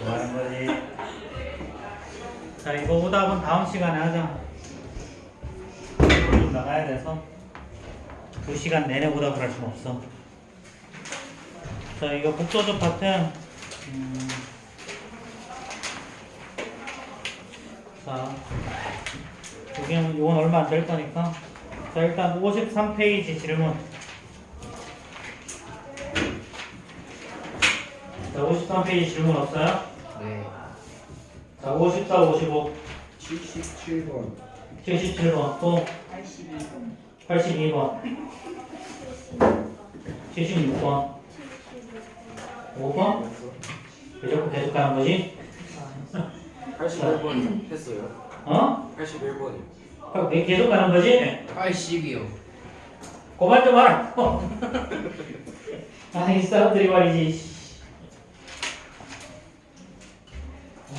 뭐 하는 거지? 자, 이거 오답은 다음 시간에 하자. 좀 나가야 돼서 2시간 내내 오답을 할 수는 없어. 자, 이거 복소적 파트. 자, 여기는 이건 얼마 안 될 거니까. 자, 일단 53페이지 질문. 자, 53페이지 질문 없어요? 네. 자, 54, 55, 77번 77번, 또 82번 82번, 76번, 5번? 왜 자꾸 계속 가는 거지? 81번 했어요. 어? 81번이요. 왜 계속 가는 거지? 80이요. 고만 좀 하라. 아, 이 사람들이 말이지.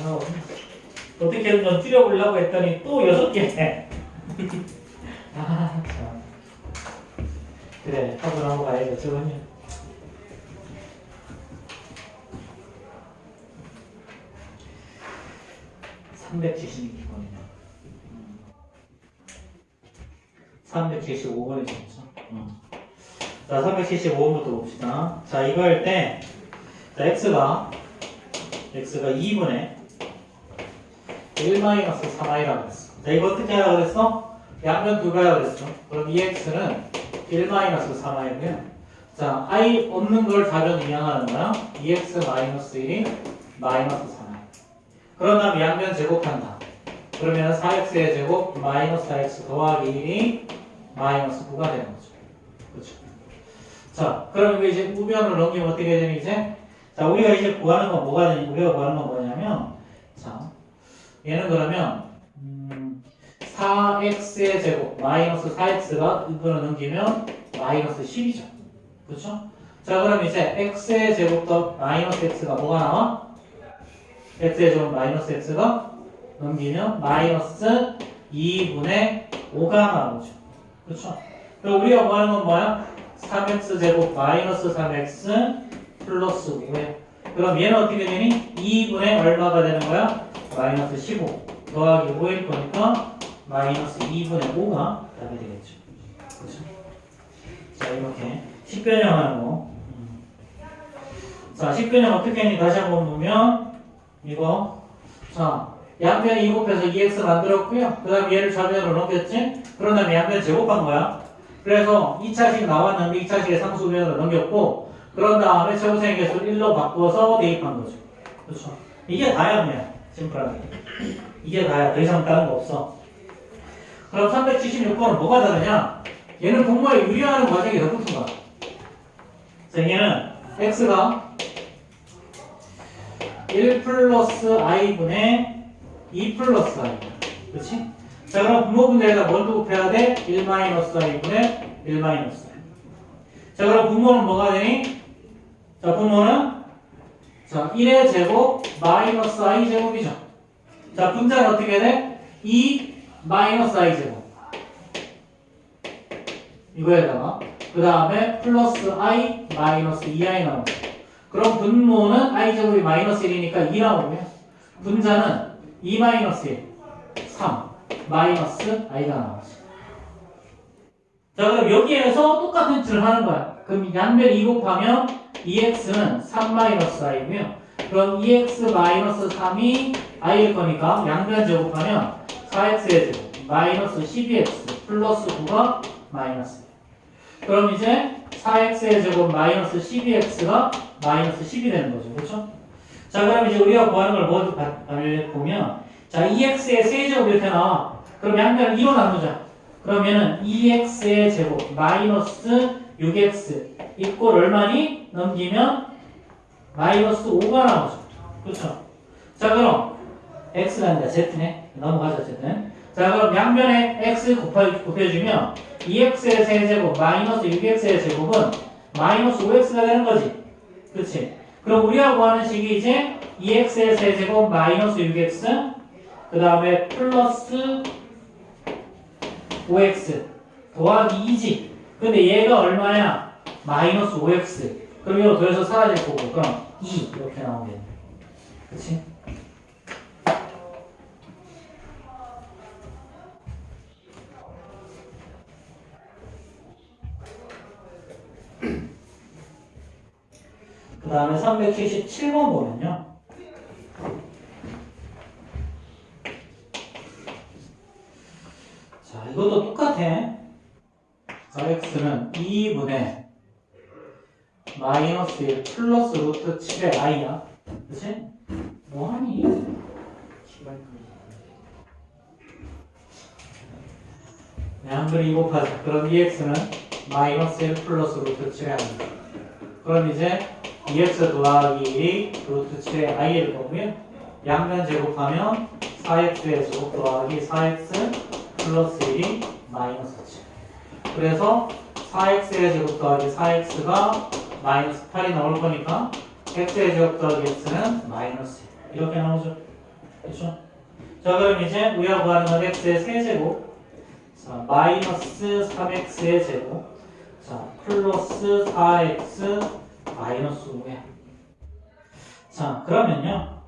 아, 어떻게든 좀 줄여보려고 했더니 또 6개. 아, 참. 그래, 한번 하고 가야겠다, 저거는. (376번이네) 375번이 좋죠. 자, 375번부터 봅시다. 자, 이거 할 때, 자, x가 2분의 1-3i라고 그랬어. 자, 이거 어떻게 하라고 그랬어? 양면 두 가야 그랬죠. 그럼 이 x는 1-3i고요. 자, i 없는 걸 자변 이항하는 거야. 2x-1이 -3i. 그런 다음 양면 제곱한다. 그러면 4x의 제곱 -4x 더하기 1이 -9가 되는 거죠. 그렇죠. 자, 그럼 이거 이제 우변을 넘기면 어떻게 되니 이제? 자, 우리가 이제 구하는 건 뭐가 되니? 우리가 구하는 건 뭐냐면, 자, 얘는 그러면 4x의 제곱 -4x가 이거를 넘기면 -10이죠. 그렇죠? 자, 그럼 이제 x의 제곱 더 -x가 뭐가 나와? x의 제곱 -x가 넘기면 -2분의 5가 나오죠. 그렇죠? 그럼 우리가 구하는 건 뭐야? 3x 제곱 -3x 플러스 5에 그럼 얘는 어떻게 되니? 2분의 얼마가 되는 거야? -15 더하기 5일 거니까 -2분의 5가 답이 되겠죠. 그렇죠? 자, 이렇게 식변형하는 거. 자, 식변형 어떻게 했니? 다시 한번 보면 이거 자, 양변 2 곱해서 2x 만들었고요. 그 다음에 얘를 좌변으로 넘겼지? 그런 다음에 양변 제곱한 거야. 그래서 2차식 나왔는데 2차식의 상수변으로 넘겼고 그런 다음에 최고생의 개수를 1로 바꿔서 대입한 거죠. 그렇죠? 이게 다야 그냥 심플하게. 이게 다야. 더 이상 다른 거 없어. 그럼 376번은 뭐가 다르냐? 얘는 분모에 유리하는 과정이 더 붙은 거야. 자, 얘는 x가 1 플러스 i분의 2 플러스 i. 그렇지? 자, 그럼 분모분들에다 뭘 곱해야 돼? 1 마이너스 i분의 1 마이너스 i. 자, 그럼 분모는 뭐가 되니? 자, 분모는 자, 1의 제곱 마이너스 i 제곱이죠. 자, 분자는 어떻게 돼? 2 마이너스 i 제곱. 이거에다가 그 다음에 플러스 i 마이너스 2i 나오죠. 그럼 분모는 i 제곱이 마이너스 1이니까 2 나오고요. 분자는 2 마이너스 1, 3 마이너스 i가 나오죠. 자, 그럼 여기에서 똑같은 짓을 하는 거야. 그럼 양변 2 곱하면 2x는 3-i고요. 그럼 2x 마이너스 3이 i일 거니까 양변 제곱하면 4x의 제곱 마이너스 12x 플러스 9가 마이너스 1. 그럼 이제 4x의 제곱 마이너스 12x가 마이너스 10이 되는 거죠. 그렇죠? 자, 그럼 이제 우리가 구하는 걸 모두 보면 자, 2x의 세제곱 이렇게 나와. 그럼 양변을 2로 나누자. 그러면은 2x의 제곱 마이너스 6x 이꼴 얼마니? 넘기면 마이너스 5가 나오죠. 그렇죠? 자, 그럼 x가 아니라 z네. 넘어가자 어쨌든. 자, 그럼 양변에 x 곱해주면 2x의 세제곱 마이너스 6x의 제곱은 마이너스 5x가 되는 거지. 그렇지? 그럼 우리가 구하는 식이 이제 2x의 세제곱 마이너스 6x 그 다음에 플러스 5x 더하기 2지. 근데 얘가 얼마야? 마이너스 5x 그럼 이거 더해서 사라질 거고 그럼 2 이렇게 나오겠네. 그치? 그 다음에 377번 보면요. 자, 이것도 똑같아. 자, x는 2분의 마이너스 1 플러스 루트 7의 i야. 그치? 뭐하니? 한 그리 2 곱하자. 그럼 2x는 마이너스 1 플러스 루트 7의 i입니다. 그럼 이제 2x 더하기 1이 루트 7의 i일 거고요. 양변 제곱하면 4x의 제곱 더하기 4x 플러스 1이 마이너스 7. 그래서 4x의 제곱 더하기 4x가 마이너스 8이 나올 거니까 x의 제곱 더하기 x는 마이너스 1. 이렇게 나오죠. 그렇죠? 자, 그럼 이제 우리가 구하는 건 x의 세제곱. 자, 마이너스 3x의 제곱. 자, 플러스 4x 마이너스 5야. 자, 그러면요.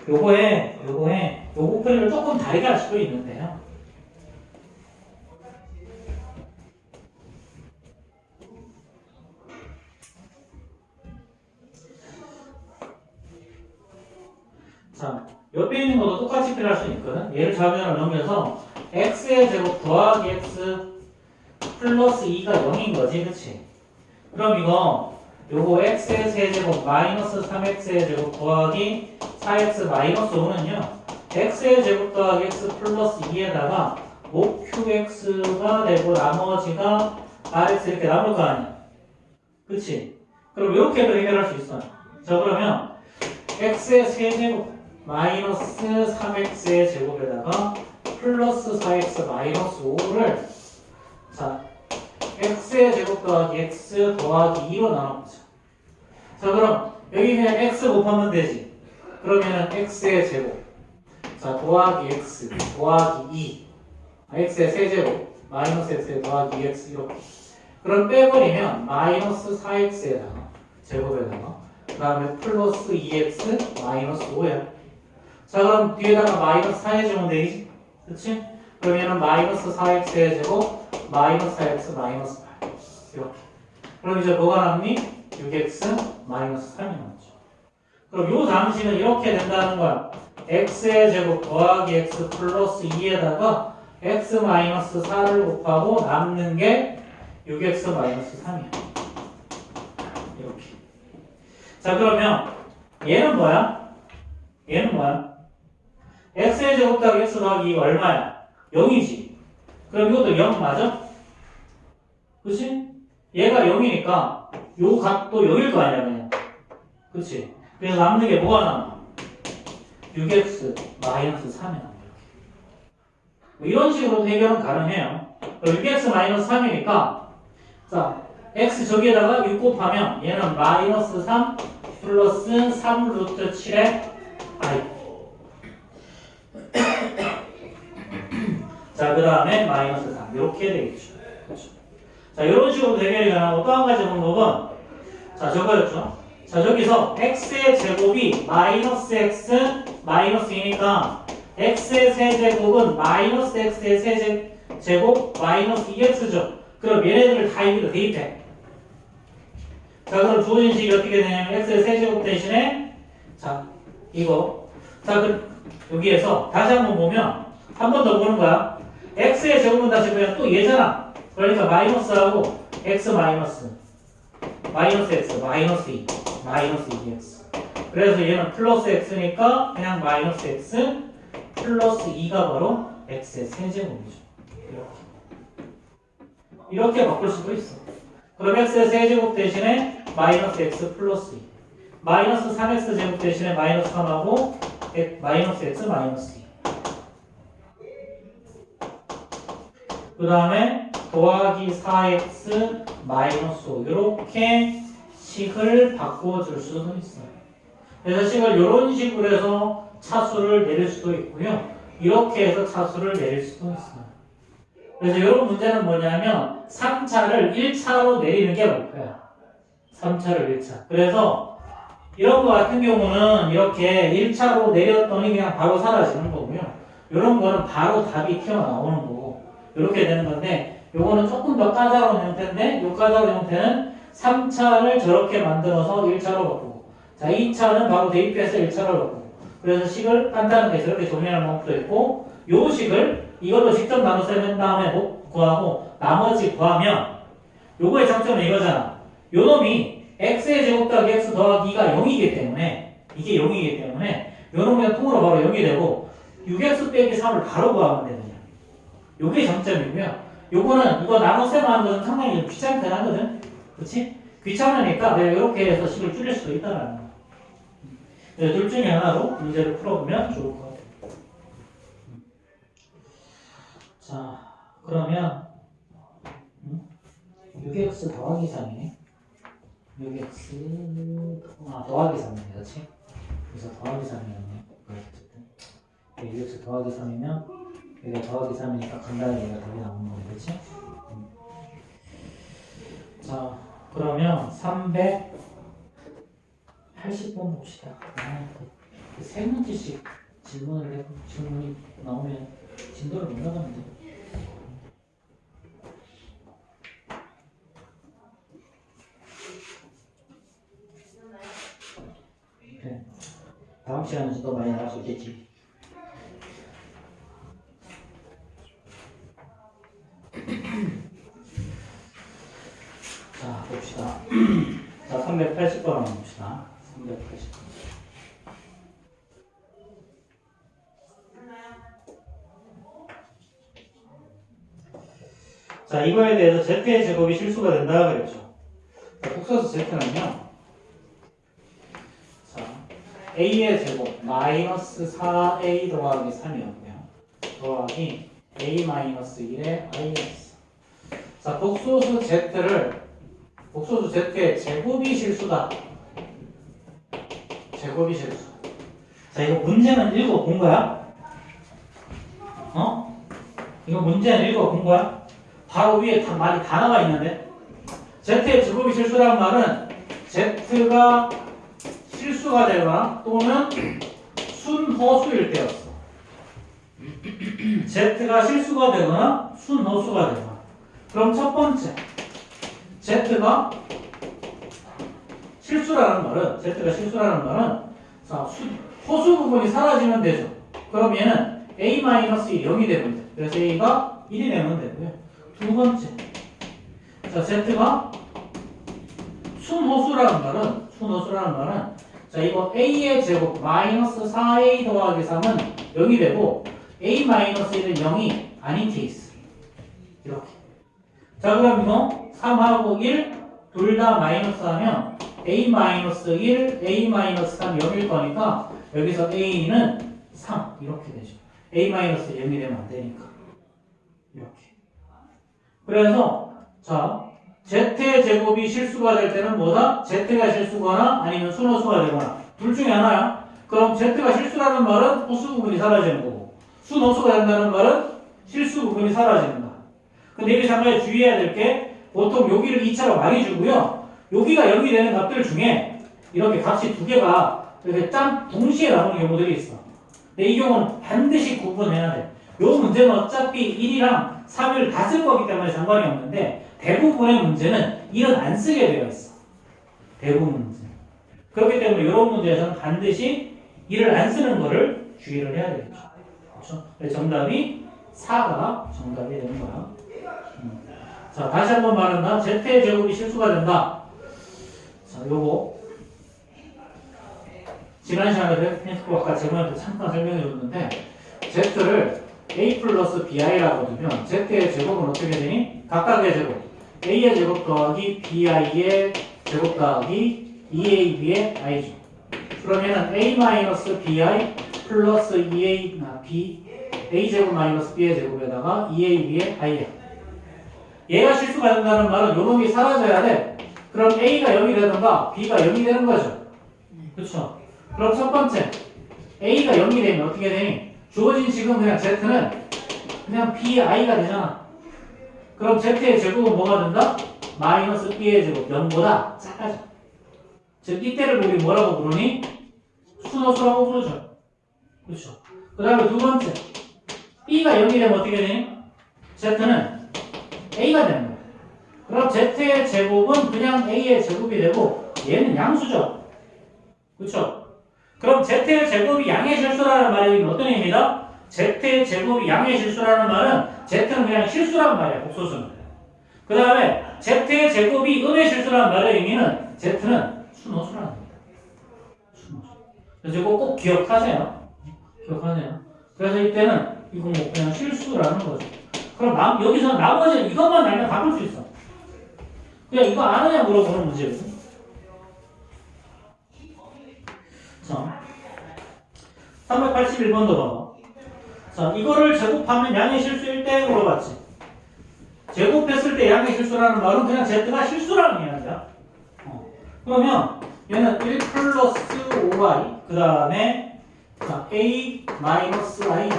요거에 요거 풀이를 조금 다르게 할 수도 있는데요. 자, 옆에 있는 것도 똑같이 표현할 수 있거든. 얘를 좌변으로 넘겨서 x의 제곱 더하기 x 플러스 2가 0인 거지, 그치? 그럼 요거 x의 세제곱 마이너스 3x의 제곱 더하기 4x 마이너스 5는요 x의 제곱 더하기 x 플러스 2에다가 목 qx가 되고 나머지가 rx 이렇게 남을 거 아니야. 그치? 그럼 이렇게도 해결할 수 있어요. 자, 그러면 x의 세제곱 마이너스 3x의 제곱에다가 플러스 4x 마이너스 5를 자, x의 제곱 더하기 x 더하기 2로 나눠보자. 자, 그럼 여기 그냥 x 곱하면 되지. 그러면은 x의 제곱 자, 더하기 x 더하기 2 x의 세제곱 마이너스 x의 더하기 2x 이렇게. 그럼 빼버리면 마이너스 4x에다가 제곱에다가 그 다음에 플러스 2x 마이너스 5야. 자, 그럼 뒤에다가 마이너스 4 해주면 되지. 그치? 그러면은 마이너스 4x의 제곱 마이너스 4x 마이너스 8 이렇게. 그럼 이제 뭐가 남니? 6x 마이너스 3이 남죠. 그럼 요 장식은 이렇게 된다는 거야. x의 제곱 더하기 x 플러스 2에다가 x 마이너스 4를 곱하고 남는 게 6x 마이너스 3이야. 이렇게. 자, 그러면 얘는 뭐야? 얘는 뭐야? x의 제곱 더하기 x 더하기 2가 얼마야? 0이지. 그럼 이것도 0 맞아? 그치? 얘가 0이니까 요 값도 0일 거 아니야, 그냥. 그치? 그래서 남는 게 뭐가 남아? 6x 마이너스 3이 남아. 뭐 이런 식으로 해결은 가능해요. 6x 마이너스 3이니까 자, x 저기에다가 6 곱하면 얘는 마이너스 3 플러스 3 루트 7의 i. 자, 그 다음에 마이너스 3 이렇게 되겠죠. 그렇죠? 자, 이런 식으로 해결이 가능하고 또 한 가지 방법은 자, 저거였죠. 자, 저기서 x의 제곱이 마이너스 x 마이너스 2니까 x의 세제곱은 마이너스 x의 세제곱 마이너스 2x죠. 그럼 얘네들을 다 여기다 대입해. 자, 그럼 주어진 식이 어떻게 되냐면 x의 세제곱 대신에 자, 이거 자, 여기에서 다시 한번 보면 한 번 더 보는 거야. x의 제곱은 다시 보면 또 얘잖아. 그러니까 마이너스하고 x 마이너스 x 마이너스 2 마이너스 2x. 그래서 얘는 플러스 x니까 그냥 마이너스 x 플러스 2가 바로 x의 세제곱이죠. 이렇게 바꿀 수도 있어. 그럼 x의 세제곱 대신에 마이너스 x 플러스 2 마이너스 3x 제곱 대신에 마이너스 3하고 마이너스 x 마이너스 2 그 다음에 더하기 4x 마이너스 5 이렇게 식을 바꿔줄 수도 있어요. 그래서 식을 이런 식으로 해서 차수를 내릴 수도 있고요. 이렇게 해서 차수를 내릴 수도 있어요. 그래서 이런 문제는 뭐냐면 3차를 1차로 내리는 게 목표야. 3차를 1차. 그래서 이런 거 같은 경우는 이렇게 1차로 내렸더니 그냥 바로 사라지는 거고요. 이런 거는 바로 답이 튀어나오는 거고 이렇게 되는 건데 요거는 조금 더 까다로운 형태인데 요 까다로운 형태는 3차를 저렇게 만들어서 1차로 바꾸고 자 2차는 바로 대입해서 1차로 바꾸고 그래서 식을 간단하게 저렇게 정리하는 방법도 있고 요 식을 이걸로 직접 나눠서 한 다음에 구하고 나머지 구하면 요거의 장점은 이거잖아. 요 놈이 x의 제곱 더하기 x 더하기 2가 0이기 때문에 이게 0이기 때문에 요 놈이 그냥 통으로 바로 0이 되고 6x 빼기 3을 바로 구하면 되거든요. 요게 장점이고요. 요거는 이거 나눠서 하는 것은 상당히 좀 귀찮게 하거든. 그렇지? 귀찮으니까 내가 이렇게 해서 식을 줄일 수도 있다라는 거. 둘 중에 하나로 문제를 풀어보면 좋을 것 같아요. 자, 그러면 6x 더하기 3이네. 6x 더하기 3이네, 그렇지? 그래서 더하기 3이었네. 어쨌든 6x 더하기 3이면 여기가 더하기 3이니까 간단하게 얘가 답이 나오는 거네, 그렇지? 자, 그러면 380번 봅시다. 세 문제씩 질문이 나오면 진도를 못 나가면 돼. 그래. 다음 시간에는 더 많이 나갈 수 있겠지. 자, 봅시다. 자, 380번 한번 봅시다. 380번. 자, 이거에 대해서 z의 제곱이 실수가 된다 그랬죠. 자, 복소수 z는요. 자, a의 제곱 마이너스 4a 더하기 3이었고요. 더하기 a 마이너스 1의 ix. 자, 복소수 z의 제곱이 실수다. 제곱이 실수. 자, 이거 문제는 읽어본 거야? 이거 문제는 읽어본 거야? 바로 위에 말이 다 나와 있는데 z의 제곱이 실수라는 말은 z가 실수가 되거나 또는 순허수일 때였어. z가 실수가 되거나 순허수가 되거나. 그럼 첫 번째 z가 실수라는 말은 자, 허수 부분이 사라지면 되죠. 그럼 얘는 a-1이 0이 되면 돼. 그래서 a가 1이 되면 되고요. 두 번째, 자, z가 순호수라는 말은, 자, 이거 a의 제곱 마이너스 4a 더하기 3은 0이 되고 a-1은 0이 아닌 케이스. 이렇게. 자, 그럼 이거 3하고 1 둘 다 마이너스 하면 a-1, a-3 0일 거니까 여기서 a는 3 이렇게 되죠. a-0이 되면 안 되니까. 이렇게. 그래서 자, z의 제곱이 실수가 될 때는 뭐다? z가 실수거나 아니면 순호수가 되거나 둘 중에 하나야. 그럼 z가 실수라는 말은 호수 부분이 사라지는 거고 순호수가 된다는 말은 실수 부분이 사라지는 거야. 근데 여기서 한 가지 주의해야 될 게 보통 여기를 2차로 많이 주고요. 여기가 0이 되는 값들 중에 이렇게 값이 두 개가 이렇게 동시에 나오는 경우들이 있어. 근데 이 경우는 반드시 구분해야 돼. 이 문제는 어차피 1이랑 3을 다 쓸 거기 때문에 상관이 없는데 대부분의 문제는 1은 안 쓰게 되어 있어. 대부분 문제. 그렇기 때문에 이런 문제에서는 반드시 1을 안 쓰는 거를 주의를 해야 되겠죠. 그렇죠? 그래서 정답이 4가 정답이 되는 거야. 자, 다시 한번 말한다. z의 제곱이 실수가 된다. 자, 요거 지난 시간에 펜스코가 제목한테 잠깐 설명해 줬는데 z를 a 플러스 bi라고 두면 z의 제곱은 어떻게 되니? 각각의 제곱 a의 제곱 더하기 bi의 제곱 더하기 2ab의 i죠. 그러면은 a 마이너스 bi 플러스 2a b a 제곱 마이너스 b의 제곱에다가 2ab의 i야. 얘가 실수가 된다는 말은 요놈이 사라져야 돼. 그럼 a가 0이 되든가 b가 0이 되는 거죠. 그렇죠? 그럼 첫 번째 a가 0이 되면 어떻게 되니? 주어진 지금 그냥 z는 그냥 bi가 되잖아. 그럼 z의 제곱은 뭐가 된다? 마이너스 b의 제곱 0보다 작아져. 즉 이때를 우리 뭐라고 부르니? 순호수라고 부르죠. 그렇죠. 그 다음에 두 번째 b가 0이 되면 어떻게 되니? z는 a가 되는 거야. 그럼 z의 제곱은 그냥 a의 제곱이 되고 얘는 양수죠. 그렇죠. 그럼 z의 제곱이 양의 실수라는 말이 어떤 의미입니다? z의 제곱이 양의 실수라는 말은 z는 그냥 실수라는 말이야. 복소수는. 그 다음에 z의 제곱이 음의 실수라는 말의 의미는 z는 순호수라는 겁니다. 순호수. 그래서 이거 꼭 기억하세요. 기억하세요. 그래서 이때는 이거 뭐 그냥 실수라는 거죠. 그럼 여기서 나머지 이것만 알면 바꿀 수 있어. 그냥 이거 아느냐 물어보는 문제거든. 자, 381번도 봐봐. 자, 이거를 제곱하면 양의 실수일 때 물어봤지. 제곱했을 때 양의 실수라는 말은 그냥 z가 실수라는 이야기야. 그러면 얘는 1 플러스 5y 그 다음에 a 마이너스 i.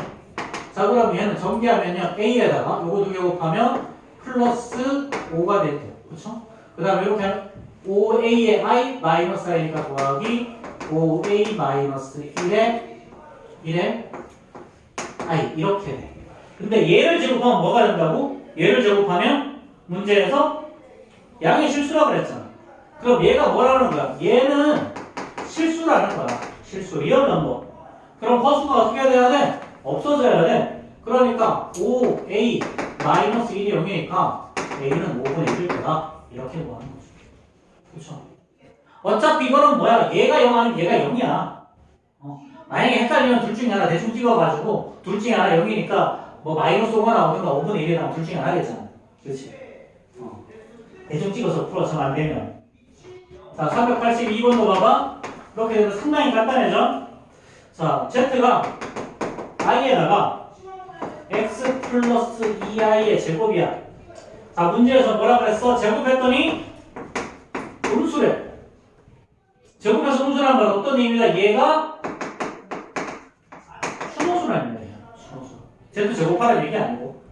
자, 그럼 얘는 전개하면요 a에다가 요거 두 개 곱하면 플러스 5가 되죠. 그쵸? 그 다음에 이렇게 하면 5a의 i 마이너스 i니까 더하기 5a 마이너스 1에 i 이렇게 돼. 근데 얘를 제곱하면 뭐가 된다고? 얘를 제곱하면 문제에서 양의 실수라고 그랬잖아. 그럼 얘가 뭐라는 거야? 얘는 실수라는 거야. 실수, 리얼 넘버. 그럼 허수가 어떻게 돼야 돼? 없어져야 돼. 그러니까 5a 마이너스 1이 0이니까 a는 5분의 1일 거다. 이렇게 구하는 거죠. 그렇죠? 어차피 이거는 뭐야? 얘가 0 아니면 얘가 0이야. 만약에 헷갈리면 둘 중에 하나 대충 찍어가지고 둘 중에 하나 0이니까 뭐 마이너스 5가 나오든가 5분의 1이 나오면 둘 중에 하나겠잖아. 그렇지? 대충 찍어서 풀어서 안 되면. 자, 382번도 봐봐. 이렇게 되면 상당히 간단해져. 자, z가 i에다가 x 플러스 2i의 제곱이야. 자, 문제에서 뭐라 그랬어? 제곱했더니 음수래. 제곱해서 음수라는 말은 어떤 의미다? 얘가 순호수라는 얘기야. 순호수. z 제곱하라는 얘기 아니고.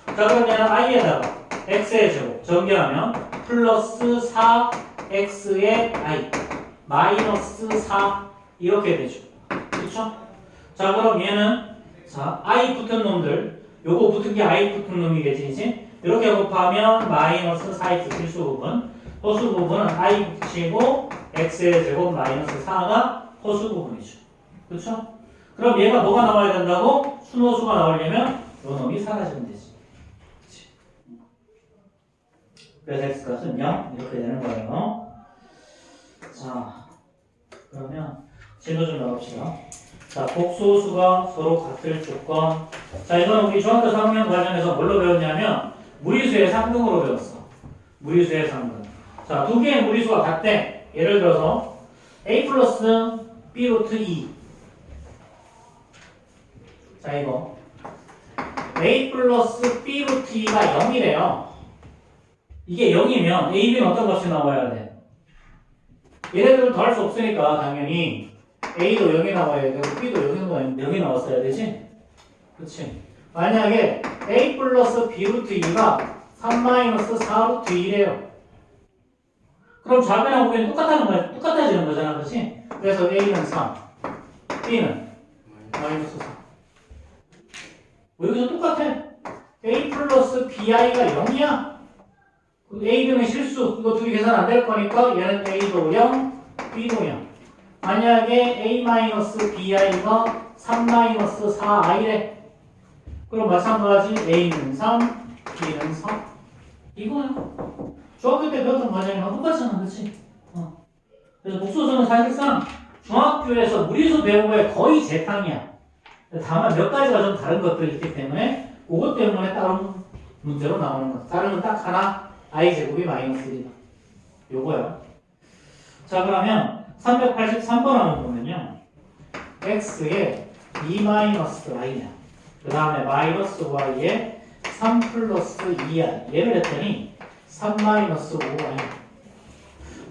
자, 그러면 i에다가 x의 제곱 전개하면 플러스 4x의 i 마이너스 4 이렇게 되죠. 그렇죠? 자, 그럼 얘는 자 i 붙은 놈들 요거 붙은 게 i 붙은 놈이겠지 이제 이렇게 곱하면 마이너스 4x 필수 부분 허수 부분은 i 붙이고 x의 제곱 마이너스 4가 허수 부분이죠. 그렇죠? 그럼 얘가 뭐가 나와야 된다고? 순호수가 나오려면 요 놈이 사라지면 되지. 그래서 x값은 0 이렇게 되는 거예요. 자, 그러면 진도 좀 넣읍시다. 자, 복소수가 서로 같을 조건. 자, 이거는 우리 중학교 3학년 과정에서 뭘로 배웠냐면 무리수의 상등으로 배웠어. 무리수의 상등. 자, 두 개의 무리수가 같대. 예를 들어서 a 플러스 b 루트 2. 자, 이거 a 플러스 b 루트 2가 0이래요. 이게 0이면 a, b는 어떤 값이 나와야 돼? 얘네들은 더 할 수 없으니까 당연히 a도 0이 나와야 되고 b도 0이 나왔어야 되지? 그치? 만약에 a 플러스 b 루트 2가 3 마이너스 4 루트 2래요. 그럼 좌변하고 보기엔 똑같아지는 거잖아. 그치? 그래서 a는 3, b는 마이너스 4. 여기서 똑같아. a 플러스 bi가 0이야. a, b는 실수. 이거 둘이 계산 안 될 거니까 얘는 a도 0, b도 0. 만약에 a-bi가 3-4i래. 그럼 마찬가지 a는 3, b는 3. 이거야. 중학교 때 배웠던 과정이랑 똑같잖아. 그치? 그래서 복소수는 사실상 중학교에서 무리수 배운 거에 거의 재탕이야. 다만 몇 가지가 좀 다른 것들이 있기 때문에 그것 때문에 다른 문제로 나오는 거. 다른 건 딱 하나. i제곱이 마이너스 1이다. 요거야. 자, 그러면 383번 한번 보면요. x에 2 마이너스 y냐. 그 다음에 마이너스 y에 3 플러스 2i. 얘를 했더니 3 마이너스 5y.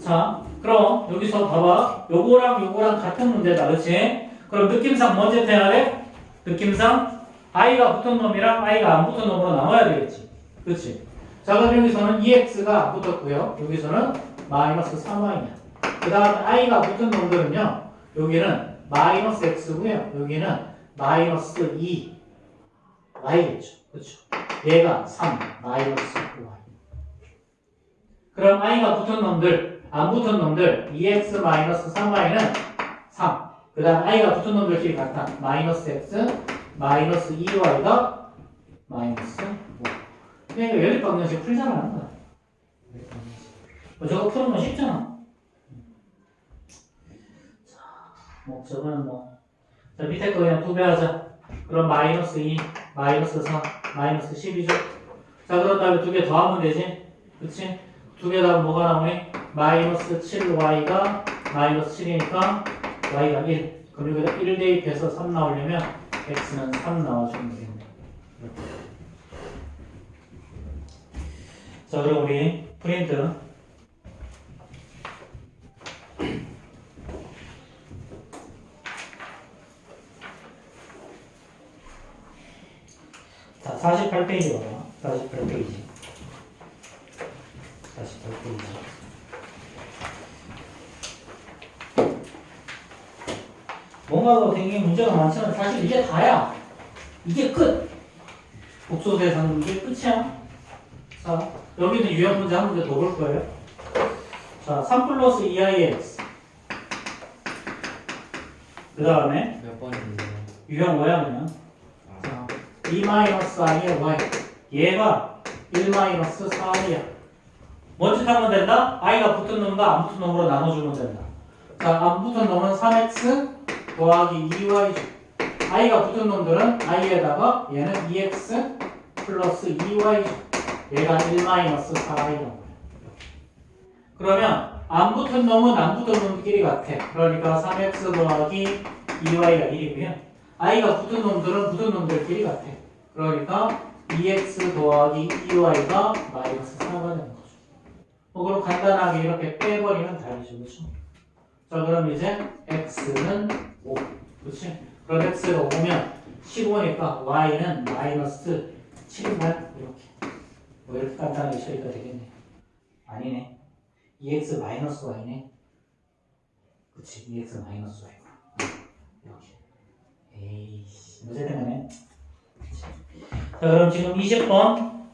자, 그럼 여기서 봐봐. 요거랑 같은 문제다. 그치? 그럼 느낌상 먼저 해야 돼? 느낌상 i가 붙은 놈이랑 i가 안 붙은 놈으로 나와야 되겠지. 그치? 자, 그럼 여기서는 2x가 붙었고요. 여기서는 마이너스 3y냐. 그 다음에 i가 붙은 놈들은요. 여기는 마이너스 x고요. 여기는 마이너스 2y겠죠. 그렇죠? 얘가 3, 마이너스 5y. 그럼 i가 붙은 놈들, 안 붙은 놈들 2x 마이너스 3y는 3. 그 다음 i가 붙은 놈들끼리 같아. 마이너스 x, 마이너스 2y가 마이너스 5. 그러니까 연립 방정식 풀자라는 거야. 저거 푸는 건 쉽잖아. 자, 뭐 저거는 뭐. 자, 밑에 거 그냥 2배 하자. 그럼 마이너스 2, 마이너스 4, 마이너스 10이죠. 자, 그런 다음에 2개 더하면 되지. 그치? 2개 더하면 뭐가 나오니? 마이너스 7y가 마이너스 7이니까 y가 1. 그럼 여기다 1 대입해서 3 나오려면 x는 3 나와주면 되겠네. 자, 그럼 우리 프린트. 자, 48페이지 봐봐. 48페이지. 48페이지. 뭔가 굉장히 문제가 많지만 사실 이게 다야. 이게 끝. 복소대상 이게 끝이야. 자, 여기는 유형 문제 한 문제 더 볼 거예요. 자, 3 플러스 2ix. 그 다음에 몇 번인데요? 유형 뭐야 그냥? 자, 2 마이너스 i의 y. 얘가 1 마이너스 4i야. 뭔 짓 하면 된다? i가 붙은 놈과 안 붙은 놈으로 나눠주면 된다. 자, 안 붙은 놈은 3x 더하기 2y죠. i가 붙은 놈들은 i에다가 얘는 2x 플러스 2y죠. 얘가 1 마이너스 4i라고. 그러면 안 붙은 놈은 안 붙은 놈끼리 같아. 그러니까 3x 더하기 2y가 1이고요. i가 붙은 놈들은 붙은 놈들끼리 같아. 그러니까 2x 더하기 2y가 마이너스 4가 되는 거죠. 뭐 그럼 간단하게 이렇게 빼버리면 다르죠. 그렇죠? 자, 그럼 이제 x는 5. 그렇지? 그럼 x가 5면 15니까 y는 마이너스 7인 거야. 이렇게. 뭐 이렇게 간단하게 처리가 되겠네. 아니네. 2x 마이너스 y네. 그치? 2x 마이너스 y구나. 이렇게. 에이씨. 문제 때문에. 자, 그럼 지금 20번.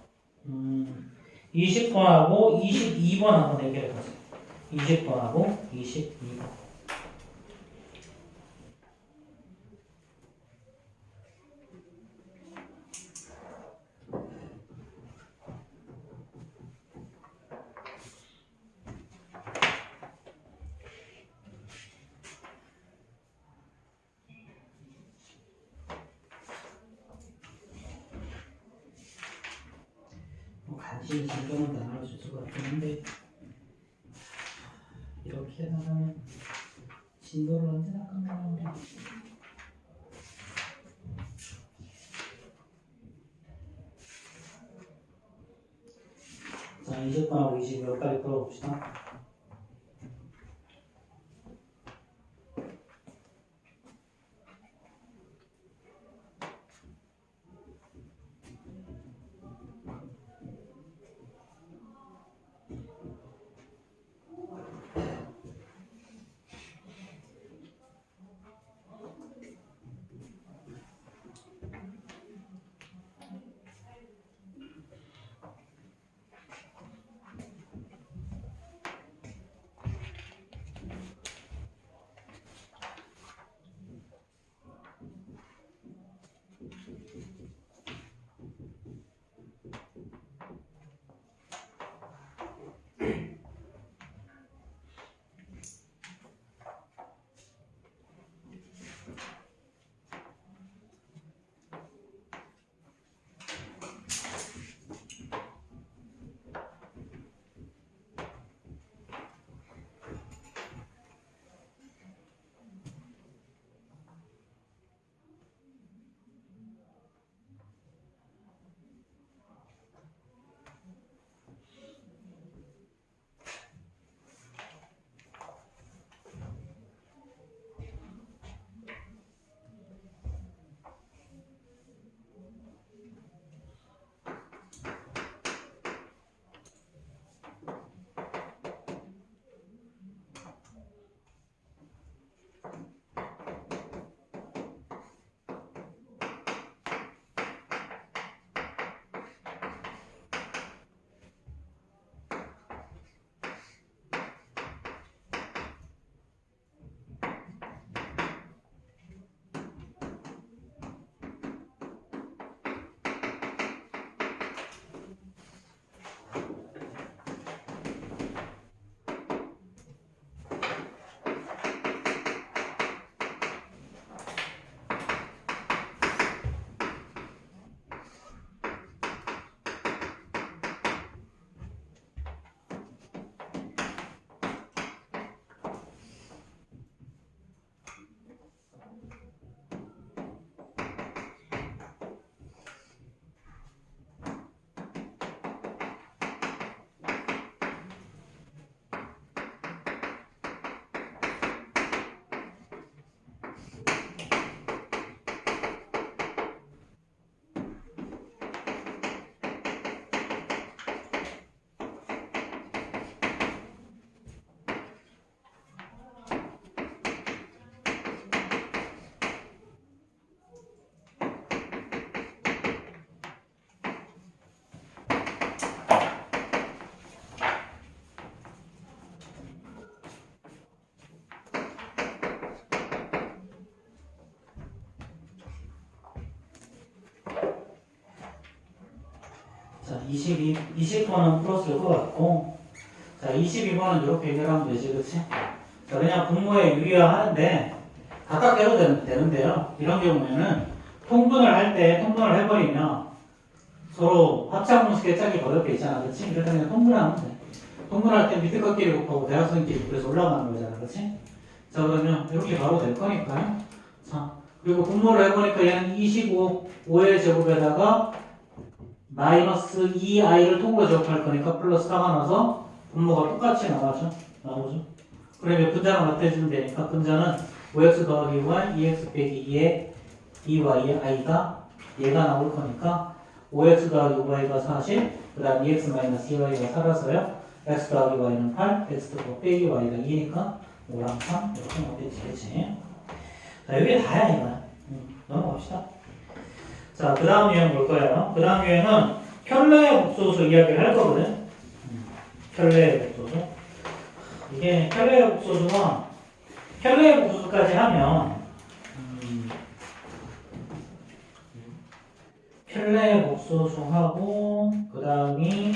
20번하고 22번 한번 해결해 보세요. 20번하고 22번. 간신히 진정은 다 나눠줄 것 같긴 한데 이렇게 나가면 진도를 언제나 끝나는데. 자, 20번하고 22번까지 풀어봅시다. 자, 20번은 플러스를 써봤고, 자, 22번은 이렇게 해결하면 되지, 그치? 자, 그냥 분모에 유리화하는데, 각각 해도 되는데요. 이런 경우에는 통분을 할 때, 통분을 해버리면 서로 합작공식에 짝이 어렵게 있잖아, 그치? 이럴 때 그냥 통분하면 돼. 통분할 때 밑에 것끼리 곱하고 대각선끼리 그래서 올라가는 거잖아, 그치? 자, 그러면 이렇게 바로 될 거니까요. 자, 그리고 분모를 해보니까 얘는 5의 제곱에다가 마이너스 2i를 통으로 제곱할 거니까 플러스 4가 나서 분모가 똑같이 나오죠. 그러면 분자는 어떻게 해주면 되니까 분자는 5x 더하기 y, 2x 빼기 2의 2y의 i가 얘가 나올 거니까 5x 더하기 5y가 40, 그 다음 2x 마이너스 2y가 4라서요. x 더하기 y는 8, x 더하기 빼기 y가 2니까 5랑 3 이렇게 나오면 되지. 자, 이게 다야 이거야. 넘어갑시다. 자, 그 다음 유형 볼 거예요. 그 다음 유형은 켤레 복소수 이야기를 할 거거든. 켤레 복소수. 이게 켤레 복소수가 켤레 복소수까지 하면 켤레 복소수하고 그 다음이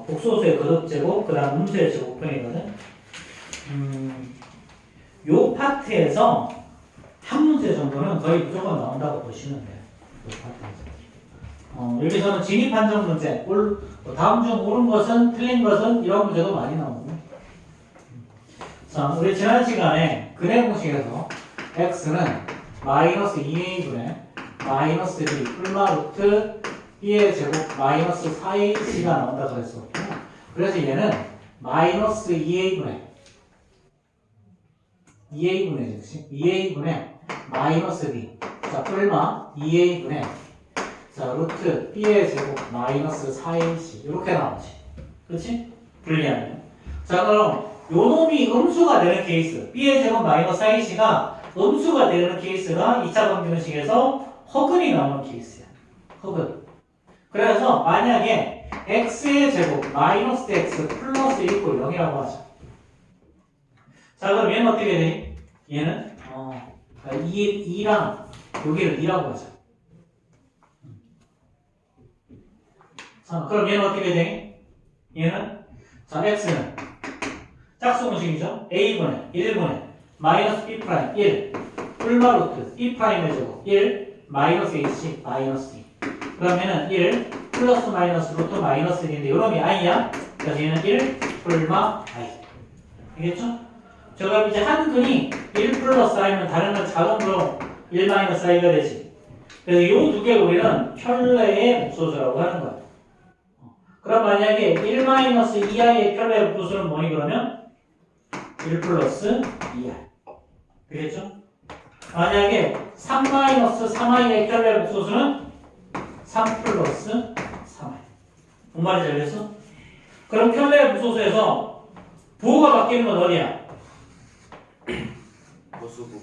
복소수의 거듭제곱, 그 다음 음수의 제곱편이거든. 요 파트에서 한 문제 정도는 거의 무조건 나온다고 보시면 돼요. 여기서는 진입 판정 문제, 다음 중 옳은 것은, 틀린 것은 이런 문제도 많이 나오고. 자, 우리 지난 시간에 근해 공식에서 x는 마이너스 2a분의 마이너스 b 플마 루트 b의 제곱 마이너스 4ac가 나온다 그랬었고, 그래서 얘는 마이너스 2a분의 즉시 2a분의 마이너스 b, 자, 플마 2a분의 자, 루트 b의 제곱 마이너스 4ac 이렇게 나오지. 그렇지? 분리하면. 자, 그럼 요 놈이 음수가 되는 케이스, b의 제곱 마이너스 4ac가 음수가 되는 케이스가 2차 방정식에서 허근이 나오는 케이스야. 허근. 그래서 만약에 x의 제곱 마이너스 x 플러스 1 0이라고 하자. 자, 그럼 얘는 어떻게 돼? 얘는 2랑 여기를 2라고 하자. 자, 그럼 얘는 어떻게 돼? 얘는 자, x는 짝수 공식이죠? a분의 1분의 마이너스 b 프라임 1 플마 루트 b 프라임의 제곱 1 마이너스 ac 마이너스 2. 그러면은 1 플러스 마이너스 루트 마이너스 1인데 요놈이 i야. 그래서 얘는 1 플마 i. 알겠죠? 제가 이제 한 근이 1 플러스 i면 다른 건 작은 거로 1 마이너스 i가 되지. 그래서 이 두 개를 우리는 켤레의 복소수라고 하는 거야. 그럼 만약에 1 마이너스 2i의 켤레의 복소수는 뭐니 그러면 1 플러스 2i. 되겠죠? 만약에 3 마이너스 3i의 켤레의 복소수는 3 플러스 3i. 뭔 말인지 알겠어? 그럼 켤레의 복소수에서 부호가 바뀌는 건 어디야? 거수부.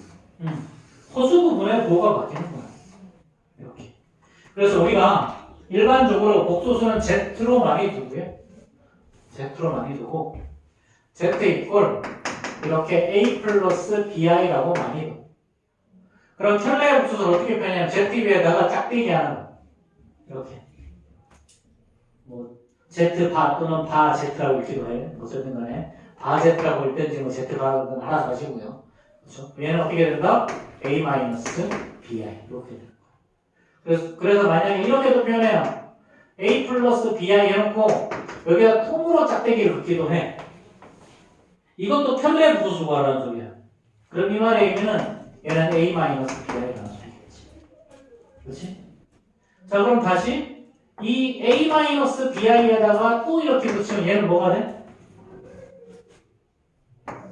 허수 부분에 부호가 바뀌는 거야. 이렇게. 그래서 우리가 일반적으로 복소수는 Z로 많이 두고요. Z로 많이 두고 Z 이꼴 이렇게 A 플러스 BI라고 많이 둬. 그럼 켤레의 복소수를 어떻게 표현하냐면 ZB에다가 짝대기 하는 거. 이렇게. 뭐 Z바 또는 바 Z라고 읽기도 해. 어쨌든 간에 바 Z라고 읽든지 뭐 Z바는 알아서 하시고요. 그렇죠? 얘는 어떻게 된다? A 마이너스 BI 이렇게 된다. 그래서 만약에 이렇게도 표현해요. A 플러스 BI 해놓고 여기다 통으로 짝대기를 긋기도 해. 이것도 켤레 부수수라는 소리야. 그럼 이 말의 의미는 얘는 A 마이너스 BI라는 소리겠지. 그렇지? 자 그럼 다시 이 A 마이너스 BI에다가 또 이렇게 붙이면 얘는 뭐가 돼?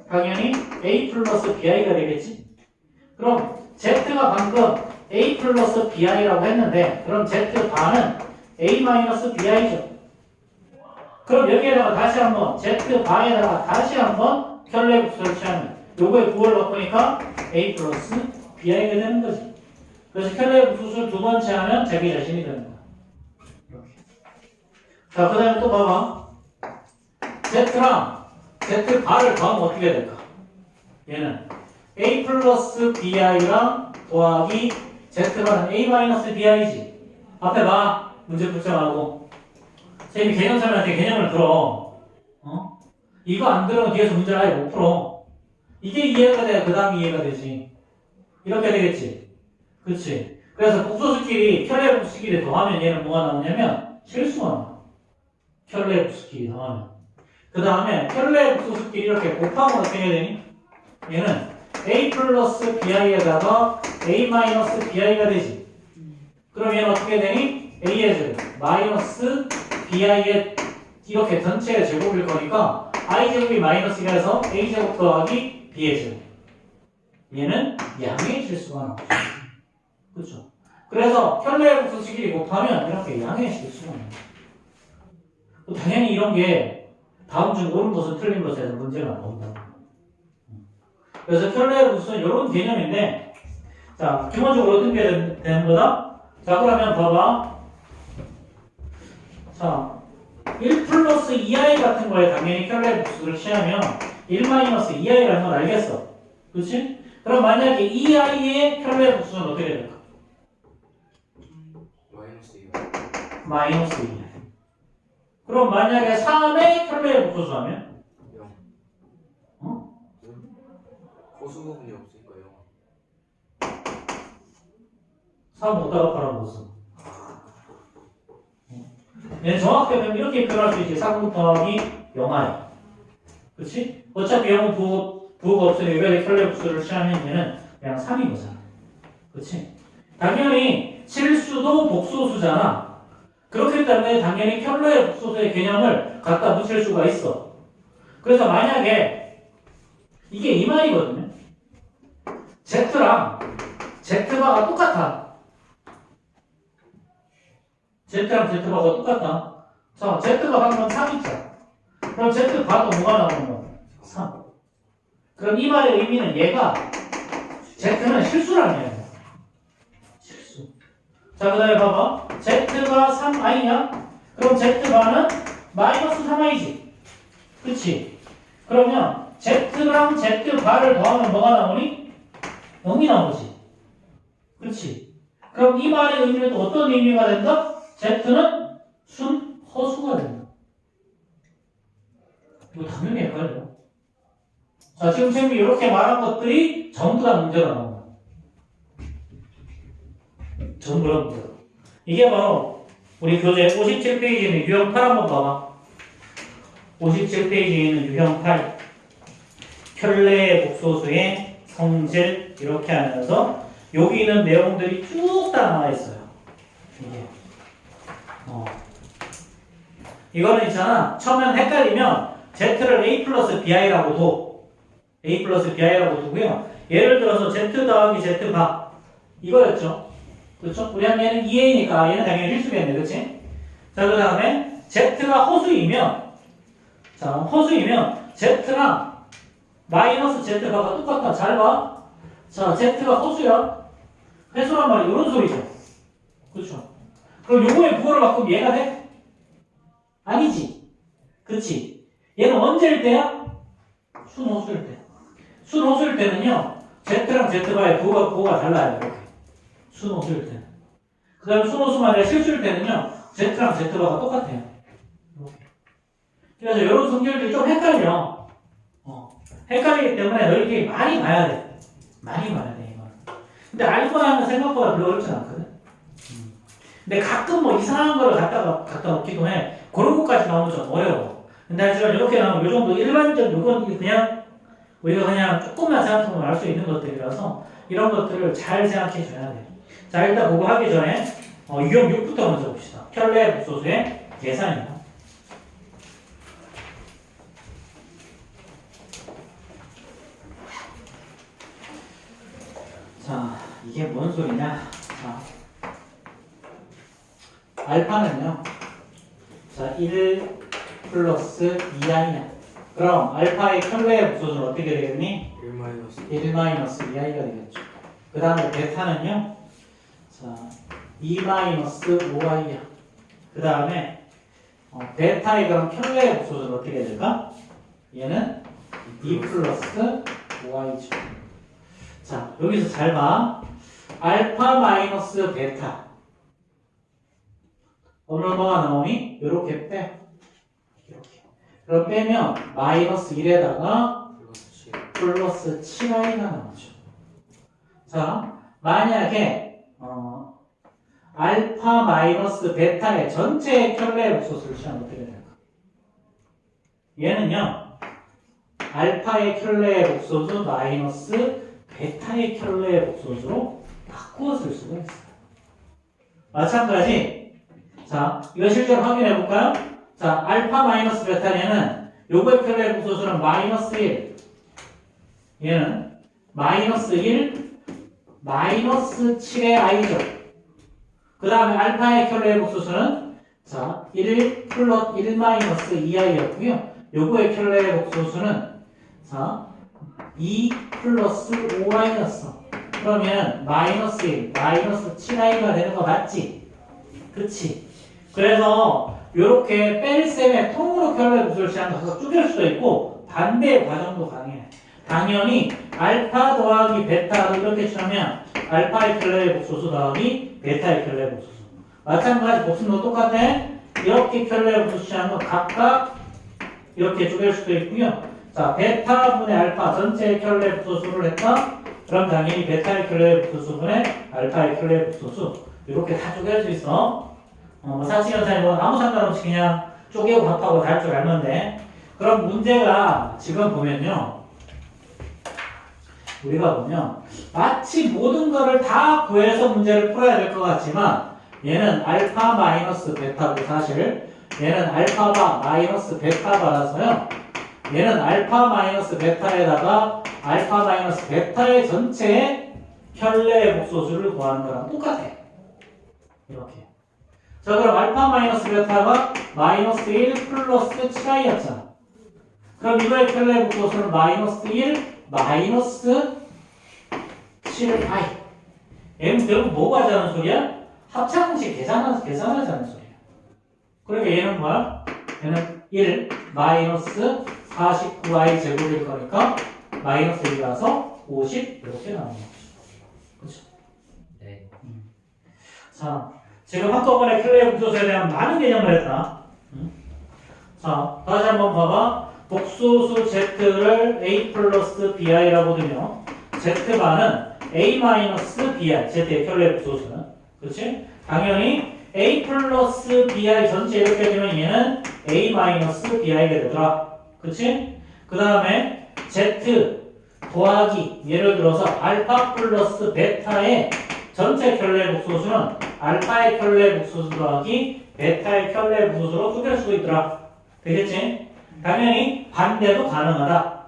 당연히 A 플러스 BI가 되겠지? 그럼 Z가 방금 A 플러스 BI라고 했는데 그럼 Z바는 A 마이너스 BI죠. 그럼 여기에다가 다시 한번 Z바에다가 다시 한번 켤레 부수를 취하면 요거에 9을 넣으니까 A 플러스 BI가 되는 거지. 그래서 켤레 부수를 두 번째 하면 자기 자신이 되는 거야. 이렇게. 자, 그 다음에 또 봐봐. Z랑 Z바를 더하면 어떻게 될까? 얘는 A 플러스 BI랑 더하기 Z바는 A 마이너스 BI지. 앞에 봐. 문제 풀지 말고. 선생님이 개념 설명할 때 개념을 들어. 이거 안 들으면 뒤에서 문제를 아예 못 풀어. 이게 이해가 돼야 그 다음이 이해가 되지. 이렇게 되겠지. 그치? 그래서 복소수끼리 켤레 복수끼리 더하면 얘는 뭐가 나오냐면 실수가 나와. 켤레 복수끼리 더하면. 그 다음에 켤레 복소수끼리 이렇게 곱하면 어떻게 해야 되니? 얘는 A 플러스 BI에다가 A 마이너스 BI가 되지. 그럼 얘는 어떻게 되니? A의 제곱 마이너스 BI의 이렇게 전체의 제곱일 거니까 I제곱이 마이너스 1에서 A제곱 더하기 B의 제곱. 얘는 양의 실수가 나오죠. 그렇죠? 그래서 켤레 복수식끼리 곱하면 이렇게 양의 실수가 나와요. 당연히 이런 게 다음 중 옳은 것은 틀린 것에서 문제가 나온다. 그래서 켤레 복수는 이런 개념인데, 자 기본적으로 어떤 게 되는 거다? 자 그러면 봐봐. 자 1 플러스 2i 같은 거에 당연히 켤레 복수를 취하면 1 마이너스 2i라는 걸 알겠어. 그렇지? 그럼 만약에 2i의 켤레 복수는 어떻게 될까? 마이너스 2i. 그럼 만약에 3의 켤레 복수 하면? 0. 어? 거수 부분이 없으니까요. 3 어디다가 팔아먹었어? 얘는 정확히 하면 이렇게 표현할 수 있지. 3 더하기 0i. 그치? 어차피 0은 부호가 없으니 왜 켤레 복수를 취하면 얘는 그냥 3인 거잖아. 그치? 당연히 실수도 복소수잖아. 그렇기 때문에 당연히 켤레 복소수의 개념을 갖다 붙일 수가 있어. 그래서 만약에 이게 이 말이거든요. Z랑 Z바가 똑같아. Z랑 Z바가 똑같다. 자, Z가 방금 3이죠. 그럼 Z바도 뭐가 나오는 거야? 3. 그럼 이 말의 의미는 얘가 Z는 실수라는 얘기야. 실수. 자, 그 다음에 봐봐. Z가 3i냐? 그럼 Z바는 마이너스 3i지. 그치? 그러면 Z랑 Z바를 더하면 뭐가 나오니? 0이 나오지. 그치? 그럼 이 말의 의미는 또 어떤 의미가 된다? Z는 순 허수가 된다. 이거 당연히 헷갈려. 자, 지금 선생님이 이렇게 말한 것들이 전부 다 문제가 나온 거야. 전부 다 문제가. 이게 바로 우리 교재 57페이지에 있는 유형 8 한번 봐봐. 57페이지에 있는 유형 8. 켤레 복소수의 성질 이렇게 하면서 여기 있는 내용들이 쭉 다 나와 있어요. 이게. 이거는 있잖아. 처음엔 헷갈리면 Z를 A 플러스 BI라고 둬. A 플러스 BI라고 두고요. 예를 들어서 Z 더하기 Z바. 이거였죠. 그렇죠? 우리 한 얘는 2A니까 얘는 당연히 필수겠네. 그치? 자, 그 다음에 Z가 허수이면, 자, 허수이면 Z랑 마이너스 Z바가 똑같다. 잘 봐. 자, Z가 허수야. 해소란 말이 이런 소리죠. 그렇죠. 그럼 요거의 부호를 바꾸면 얘가 돼? 아니지. 그렇지. 얘는 언제일 때야? 순호수일 때. 순호수일 때는요, Z랑 Z바의 부호가 달라요. 이렇게. 순호수일 때는. 그 다음에 순호수만 아니라 실수일 때는요, Z랑 Z바가 똑같아요. 이렇게. 그래서 이런 성질들이 좀 헷갈려. 헷갈리기 때문에 너희들이 많이 봐야 돼. 많이 봐야 돼, 이거. 근데 알고 나면 생각보다 별로 어렵진 않거든. 근데 가끔 뭐 이상한 거를 갖다 놓기도 해. 그런 것까지 나오면 좀 어려워. 근데 하지만 이렇게 나오면 요 정도 일반적, 요건 그냥, 우리가 그냥 조금만 생각하면 알 수 있는 것들이라서 이런 것들을 잘 생각해 줘야 돼. 자, 일단 그거 하기 전에, 유형 6부터 먼저 봅시다. 켤레 복소수의 계산이야. 자, 이게 뭔 소리냐? 자, 알파는요, 자, 1 플러스 2i야. 그럼 알파의 켤레의 복소수는 어떻게 되겠니? 1 마이너스 1 마이너스 2i가 되겠죠. 그 다음에 베타는요, 자, 2 마이너스 5i야. 그 다음에 베타의 그럼 켤레의 복소수는 어떻게 될까? 얘는 2 플러스 5i죠. 자, 여기서 잘 봐. 알파 마이너스 베타. 얼마가 나오니? 요렇게 빼. 이렇게. 그럼 빼면 마이너스 1에다가 플러스 7 플러스 7i가 나오죠. 자, 만약에 알파 마이너스 베타의 전체 켤레의 복소수를 취하면 어떻게 될까? 얘는요, 알파의 켤레의 복소수 마이너스 베타의 켤레의 복소수로 바꾸어 쓸 수가 있어요. 마찬가지. 자, 이거 실제로 확인해 볼까요? 자, 알파 마이너스 베타는 요거의 켤레의 복소수는 마이너스 1. 얘는 마이너스 1, 마이너스 7의 i죠. 그 다음에 알파의 켤레의 복소수는 자, 1 플러스 1 마이너스 2i였고요. 요거의 켤레의 복소수는 자, 2 플러스 5i였어. 그러면 마이너스 1, 마이너스 7i가 되는 거 맞지? 그치? 그래서 요렇게 뺄셈의 통으로 켤레 복소를 취하면 더 줄일 수도 있고 반대의 과정도 가능해. 당연히 알파 더하기 베타를 이렇게 취하면 알파의 켤레의 복소수 더하기 베타의 켤레의 복소수. 마찬가지 곱셈도 똑같아. 이렇게 켤레의 복소수 취하면 각각 이렇게 쪼갤 수도 있고요. 자, 베타분의 알파 전체의 켤레 복소수를 했다? 그럼 당연히 베타의 켤레 복소수분의 알파의 켤레 복소수 이렇게 다 쪼갤 수 있어. 사칙연산이 뭐 아무 상관없이 그냥 쪼개고 답하고 다 할 줄 알면 돼. 그럼 문제가 지금 보면요, 우리가 보면 마치 모든 거를 다 구해서 문제를 풀어야 될 것 같지만 얘는 알파 마이너스 베타고 사실 얘는 알파바 마이너스 베타바라서요, 얘는 알파 마이너스 베타에다가 알파 마이너스 베타의 전체의 켤레의 복소수를 구하는 거랑 똑같아. 이렇게. 자, 그럼 알파 마이너스 베타가 마이너스 1 플러스 7i였잖아. 그럼 이거의 켤레의 복소수는 마이너스 1 마이너스 7i. 얘는 결국 뭐가 하자는 소리야? 합창식 계산하자는 소리야. 그러니까 얘는 뭐야? 얘는 1 마이너스 49i 제곱일 거니까 마이너스 1이라서 50 이렇게 나오는 거죠. 그렇죠? 네. 자, 지금 한꺼번에 켤레의 복소수에 대한 많은 개념을 했다. 자, 다시 한번 봐봐. 복소수 Z를 A 플러스 BI라고 두면 Z바는 A 마이너스 BI, Z의 켤레의 복소수는. 그렇지? 당연히 A 플러스 BI 전체 이렇게 되면 얘는 A 마이너스 BI가 되더라. 그렇지? 그 다음에 Z 더하기 예를 들어서 알파 플러스 베타의 전체 켤레의 복소수는 알파의 켤레의 복소수 더하기 베타의 켤레의 복소수로 쪼갤 수도 있더라. 되겠지? 당연히 반대도 가능하다.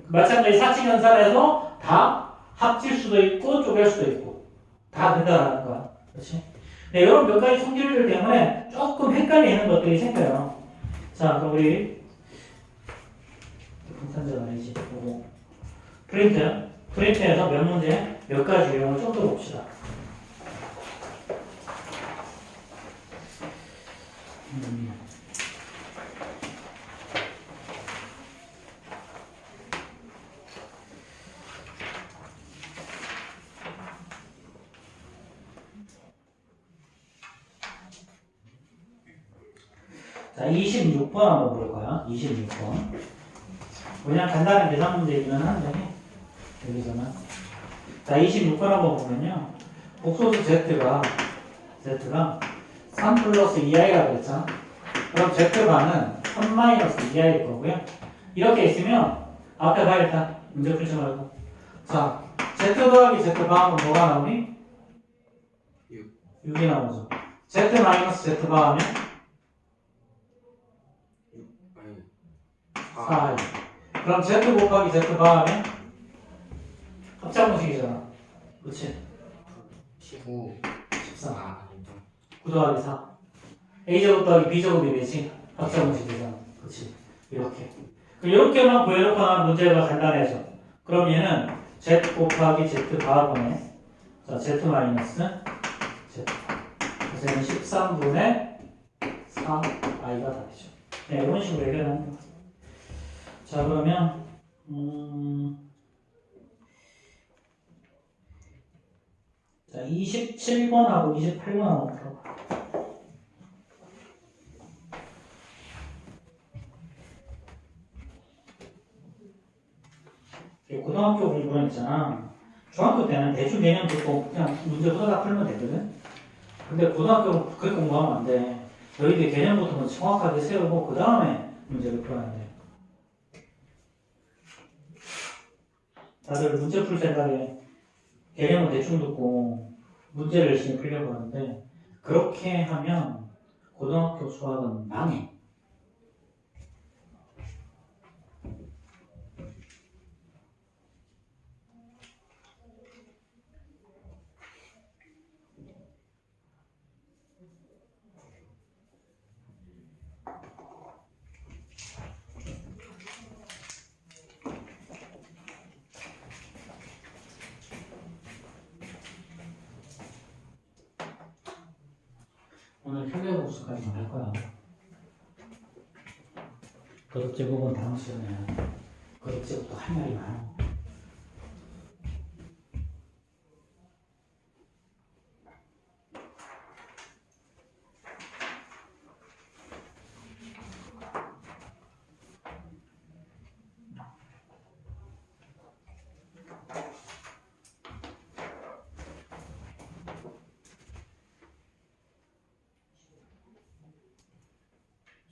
마찬가지 사칙연산에서 다 합칠 수도 있고 쪼갤 수도 있고 다 된다라는 거야. 그렇지? 네, 이런 몇 가지 성질들 때문에 조금 헷갈리는 것들이 생겨요. 자, 그럼 우리 분산자가 아니지. 요거 프린트. 프린트에서 몇 문제, 몇 가지 유형을 좀 더 봅시다. 자, 26번 한번 볼 거야. 26번. 그냥 간단한 계산 문제이기는 한데, 여기서는. 자, 26번 한번 보면요. 복소수 Z가 3 플러스 2i라고 그랬잖아. 그럼 Z반은 3 마이너스 2i일 거고요. 이렇게 있으면, 앞에 봐, 일단. 문제 풀지 말고. 자, Z 더하기 Z반은 뭐가 나오니? 6이 나오죠. Z 마이너스 Z반은 아니 4. 그럼 Z 곱하기 Z 더하면 합작공식이잖아. 그치? 15 14. 아니다 9 더하기 4. A제곱 더하기 B제곱이 되지? 합작공식이잖아. 그치? 이렇게. 이렇게만 구해놓고 나면 문제가 간단해져. 그럼 얘는 Z 곱하기 Z 더하고네. 자, Z 마이너스 Z. 그래서 얘는 13분의 4i가 답이죠. 네, 이런 식으로 해결하는 거야. 자, 그러면 자, 27번하고 28번 한번 풀어봐. 고등학교 공부는 있잖아. 중학교 때는 대충 개념 듣고 그냥 문제 후다닥 풀면 되거든. 근데 고등학교는 그렇게 공부하면 안 돼. 너희들 개념부터 정확하게 세우고 그 다음에 문제를 풀어야 돼. 다들 문제 풀 생각에 개념은 대충 듣고 문제를 열심히 풀려고 하는데 그렇게 하면 고등학교 수학은 망해. 오늘 현대국수까지만 할 거야. 도덕제국은 다음 시간에 도덕제국도 할 말이 많아.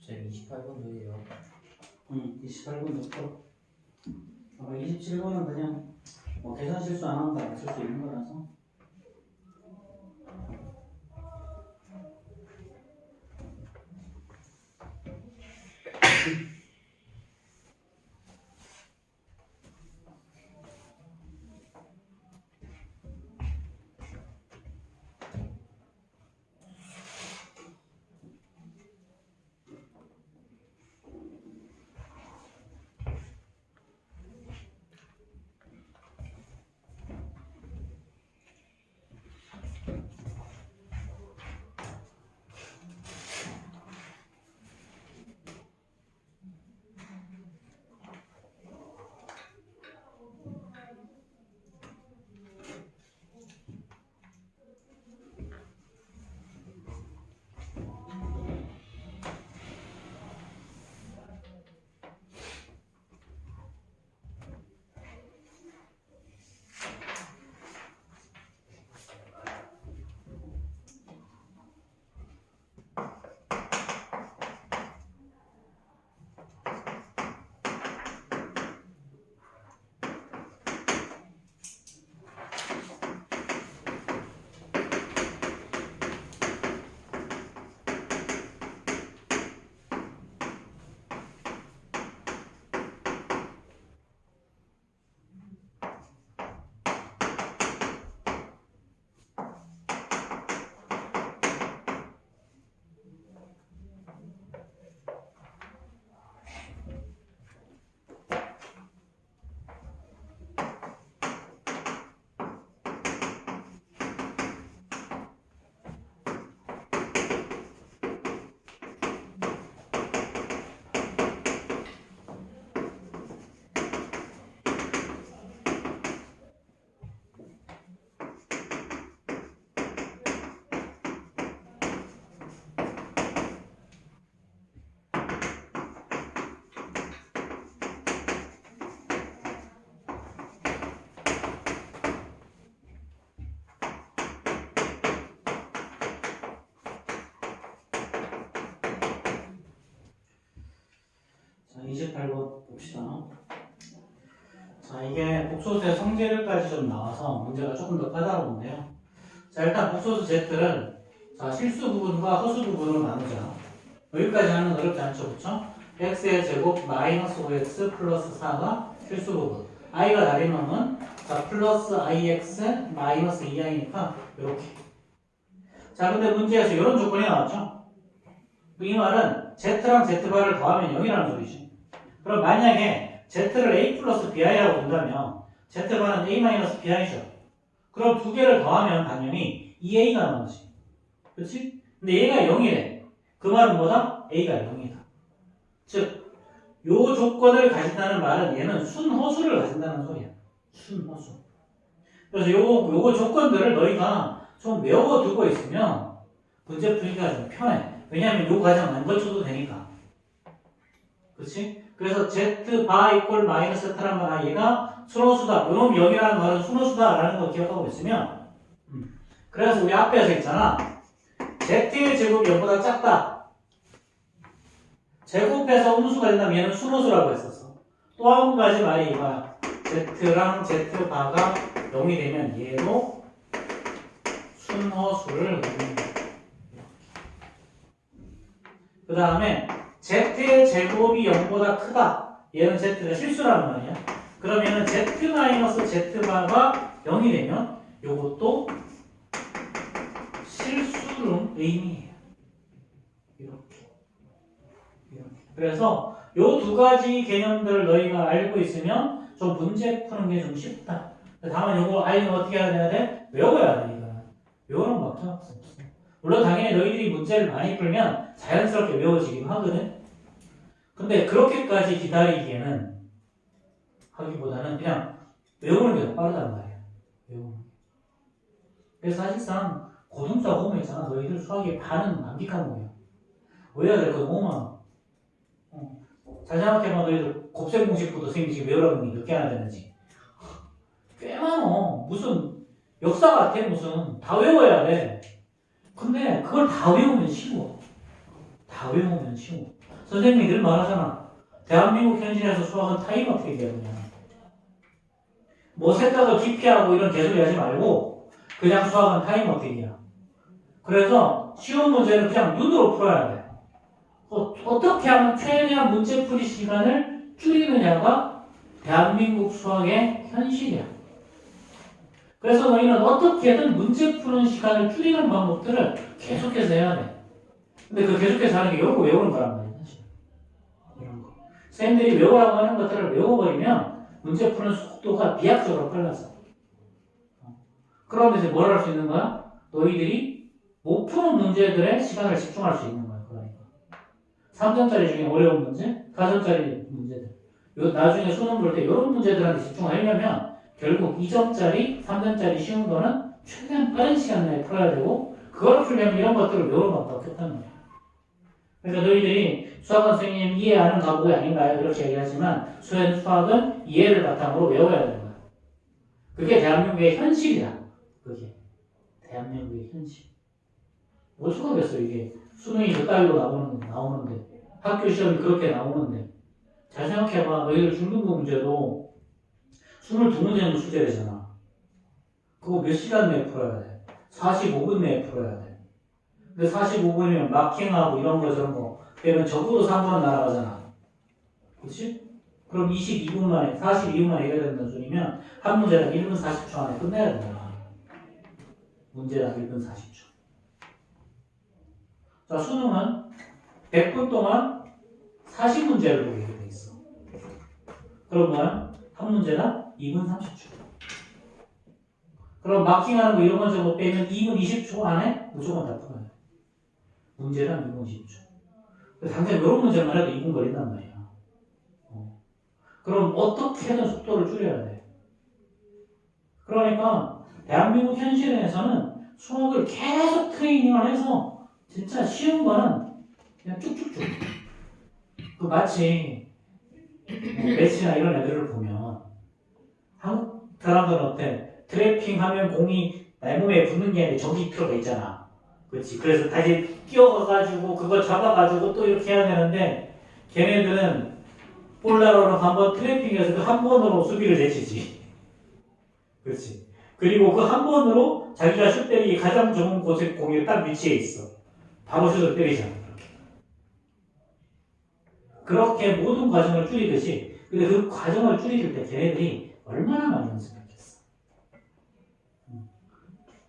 쌤 28번도예요 28분 넣고 27분은 그냥 뭐 계산 실수 안 하면 다 맞출 수 있는 거라서 자, 이게 복소수의 성질까지 좀 나와서 문제가 조금 더 까다로운데요. 자, 일단 복소수 Z를 자, 실수 부분과 허수 부분으로 나누자. 여기까지 하는 건 어렵지 않죠, 그쵸? x의 제곱 마이너스 5x 플러스 4가 실수 부분. i가 다리놈은 자, 플러스 ix 마이너스 2i니까 이렇게. 자, 근데 문제에서 이런 조건이 나왔죠? 이 말은 z랑 z바를 더하면 0이라는 소리지. 그럼 만약에 z를 a 플러스 bi라고 본다면 z바는 a 마이너스 bi죠. 그럼 두 개를 더하면 당연히 2a가 나오지. 그렇지? 근데 얘가 0이래. 그 말은 뭐다? a가 0이다. 즉, 요 조건을 가진다는 말은 얘는 순허수를 가진다는 소리야. 순허수. 그래서 요거 조건들을 너희가 좀 외워두고 있으면 문제 풀기가 좀 편해. 왜냐하면 요 과정 안 거쳐도 되니까. 그렇지? 그래서 z 바 이꼴 마이너스 z란 말, 얘가 순호수다. 요놈 0이라는 말은 순호수다라는 거 기억하고 있으면 그래서 우리 앞에서 있잖아. z의 제곱이 0보다 작다. 제곱해서 음수가 된다면 얘는 순호수라고 했었어. 또 한 가지 말이 이거야. z랑 z바가 0이 되면 얘도 순허수를 그 다음에 z의 제곱이 0보다 크다. 얘는 z가 실수라는 말이야. 그러면은 z-z바가 0이 되면 요것도 실수는 의미해요. 이렇게. 그래서 요 두 가지 개념들을 너희가 알고 있으면 좀 문제 푸는 게 좀 쉽다. 다만 요거 알면 어떻게 해야 돼? 외워야 돼, 이거는. 외우는 것밖에 없어. 물론 당연히 너희들이 문제를 많이 풀면 자연스럽게 외워지기도 하거든. 근데 그렇게까지 기다리기에는 하기보다는 그냥 외우는 게 더 빠르단 말이야. 외우는 게. 그래서 사실상 고등수 보면 있잖아. 너희들 수학의 반은 암기한 거야. 외워야 될 건 5만 원. 잘 생각해봐. 너희들 곱셈 공식부터 선생님이 지금 외우라고 하는 게 몇 개나 되는지. 꽤 많어. 무슨 역사 같아. 무슨 다 외워야 돼. 근데 그걸 다 외우면 쉬워. 다 외우면 쉬워. 선생님이 늘 말하잖아. 대한민국 현실에서 수학은 타임어택이야 그냥. 뭐 생각을 깊이 하고 이런 개소리 하지 말고 그냥 수학은 타임어택이야. 그래서 쉬운 문제는 그냥 눈으로 풀어야 돼. 어떻게 하면 최대한 문제풀이 시간을 줄이느냐가 대한민국 수학의 현실이야. 그래서 너희는 어떻게든 문제 푸는 시간을 줄이는 방법들을 계속해서 해야 돼. 근데 그 계속해서 하는 게 이런 거 외우는 거란 말이야. 이런 거. 선생님들이 외우라고 하는 것들을 외워버리면 문제 푸는 속도가 비약적으로 빨라져. 그러면 이제 뭘 할 수 있는 거야? 너희들이 못 푸는 문제들에 시간을 집중할 수 있는 거야. 그러니까 3점짜리 중에 어려운 문제, 4점짜리 문제들. 나중에 수능 볼 때 이런 문제들한테 집중하려면 결국 2점짜리, 3점짜리 쉬운 거는 최대한 빠른 시간 내에 풀어야 되고 그걸 풀려면 이런 것들을 외우는 것밖에 없다는 거예요. 그러니까 너희들이 수학은 선생님 이해하는 과목이 아닌가요? 이렇게 얘기하지만 수학은 이해를 바탕으로 외워야 되는 거야. 그게 대한민국의 현실이야. 그게 대한민국의 현실. 못 수고하겠어 이게. 수능이 그따위로 나오는데 학교 시험이 그렇게 나오는데 잘 생각해봐. 너희들 중등부 문제도 22문제는 수제되잖아. 그거 몇 시간 내에 풀어야 돼? 45분 내에 풀어야 돼. 근데 45분이면 마킹하고 이런 거 저런 거 그러면 적어도 3분은 날아가잖아. 그렇지? 그럼 22분 만에 42분 만에 해결해야 된다는 소리면 한 문제당 1분 40초 안에 끝내야 된다. 문제당 1분 40초. 자, 수능은 100분 동안 40문제를 보게 돼 있어. 그러면 한 문제당 2분 30초. 그럼 마킹하는 거 이런 거 저거 빼면 2분 20초 안에 무조건 다 풀어야 돼. 문제당 2분 20초. 당장 이런 문제만 해도 2분 걸린단 말이야. 그럼 어떻게든 속도를 줄여야 돼. 그러니까 대한민국 현실에서는 수학을 계속 트레이닝을 해서 진짜 쉬운 거는 그냥 쭉쭉쭉. 그 마치 메시나 이런 애들을 보면 한국 사람들은 어때? 트래핑하면 공이 내 몸에 붙는 게 아니라 저기 필요가 있잖아. 그렇지. 그래서 다시 뛰어가가지고 그걸 잡아가지고 또 이렇게 해야 되는데 걔네들은 볼레로는 한번 트래핑해서 그 한 번으로 수비를 제치지. 그렇지. 그리고 그 한 번으로 자기가 슛 때리기 가장 좋은 곳에 공이 딱 위치해 있어. 바로 슛을 때리잖아. 그렇게 모든 과정을 줄이듯이, 근데 그 과정을 줄일 때 걔네들이 얼마나 많이 연습했겠어.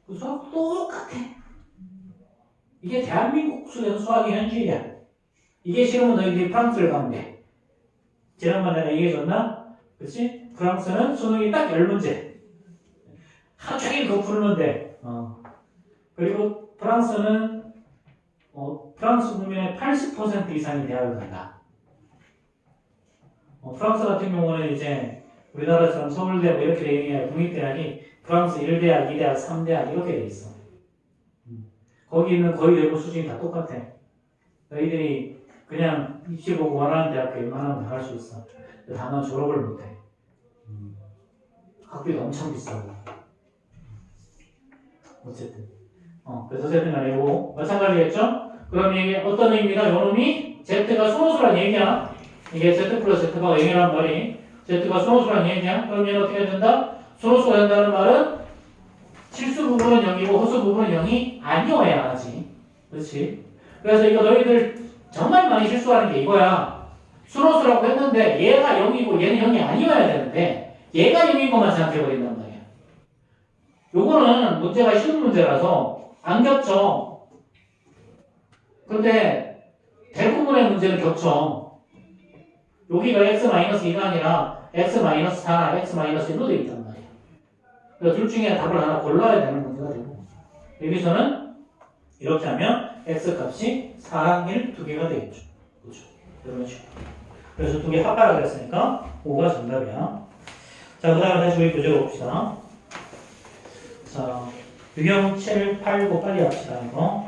그 수학 똑같아. 이게 대한민국 수에서 수학이 현실이야. 이게 싫으면 너희들이 프랑스를 가면 돼. 지난번에 내가 얘기해줬나? 그치? 프랑스는 수능이 딱 10문제. 하루 종일 그거 풀면 돼. 그리고 프랑스는 프랑스 국민의 80% 이상이 대학을 간다. 프랑스 같은 경우는 이제 우리나라처럼 서울대 뭐 이렇게 돼 있는 게 아니라 국립대학이 프랑스 1대학, 2대학, 3대학 이렇게 돼 있어. 거기 있는 거의 대부분 수준이 다 똑같아. 너희들이 그냥 입시 보고 원하는 대학교 웬만하면 나갈 수 있어. 다만 졸업을 못해. 학비도 엄청 비싸고. 어쨌든. 그래서 어쨌든 간에 이거 마찬가지겠죠? 그럼 이게 어떤 의미가 요놈이 Z가 소노수란 얘기야. 이게 Z 플러스 Z가 0이란 말이 Z가 소노수란 얘기야. 그럼 얘는 어떻게 된다? 소노수가 된다는 말은 실수 부분은 0이고 허수 부분은 0이 아니어야 하지. 그렇지? 그래서 이거 너희들 정말 많이 실수하는 게 이거야. 수노수라고 했는데 얘가 0이고 얘는 0이 아니어야 되는데 얘가 0인 것만 생각해버린단 말이야. 요거는 문제가 쉬운 문제라서 안 겹쳐. 근데 대부분의 문제는 겹쳐. 여기가 x-2가 아니라 x-4나 x-1로 되어 있단 말이야. 그래서 둘 중에 답을 하나 골라야 되는 문제가 되고, 여기서는 이렇게 하면 x 값이 4랑 1 두 개가 되겠죠. 그렇죠? 이런 식으로. 그래서 두 개 합하라 그랬으니까 5가 정답이야. 자, 그 다음에 다시 우리 교재 봅시다. 자, 유형 7, 8, 9 빨리 합시다, 이거.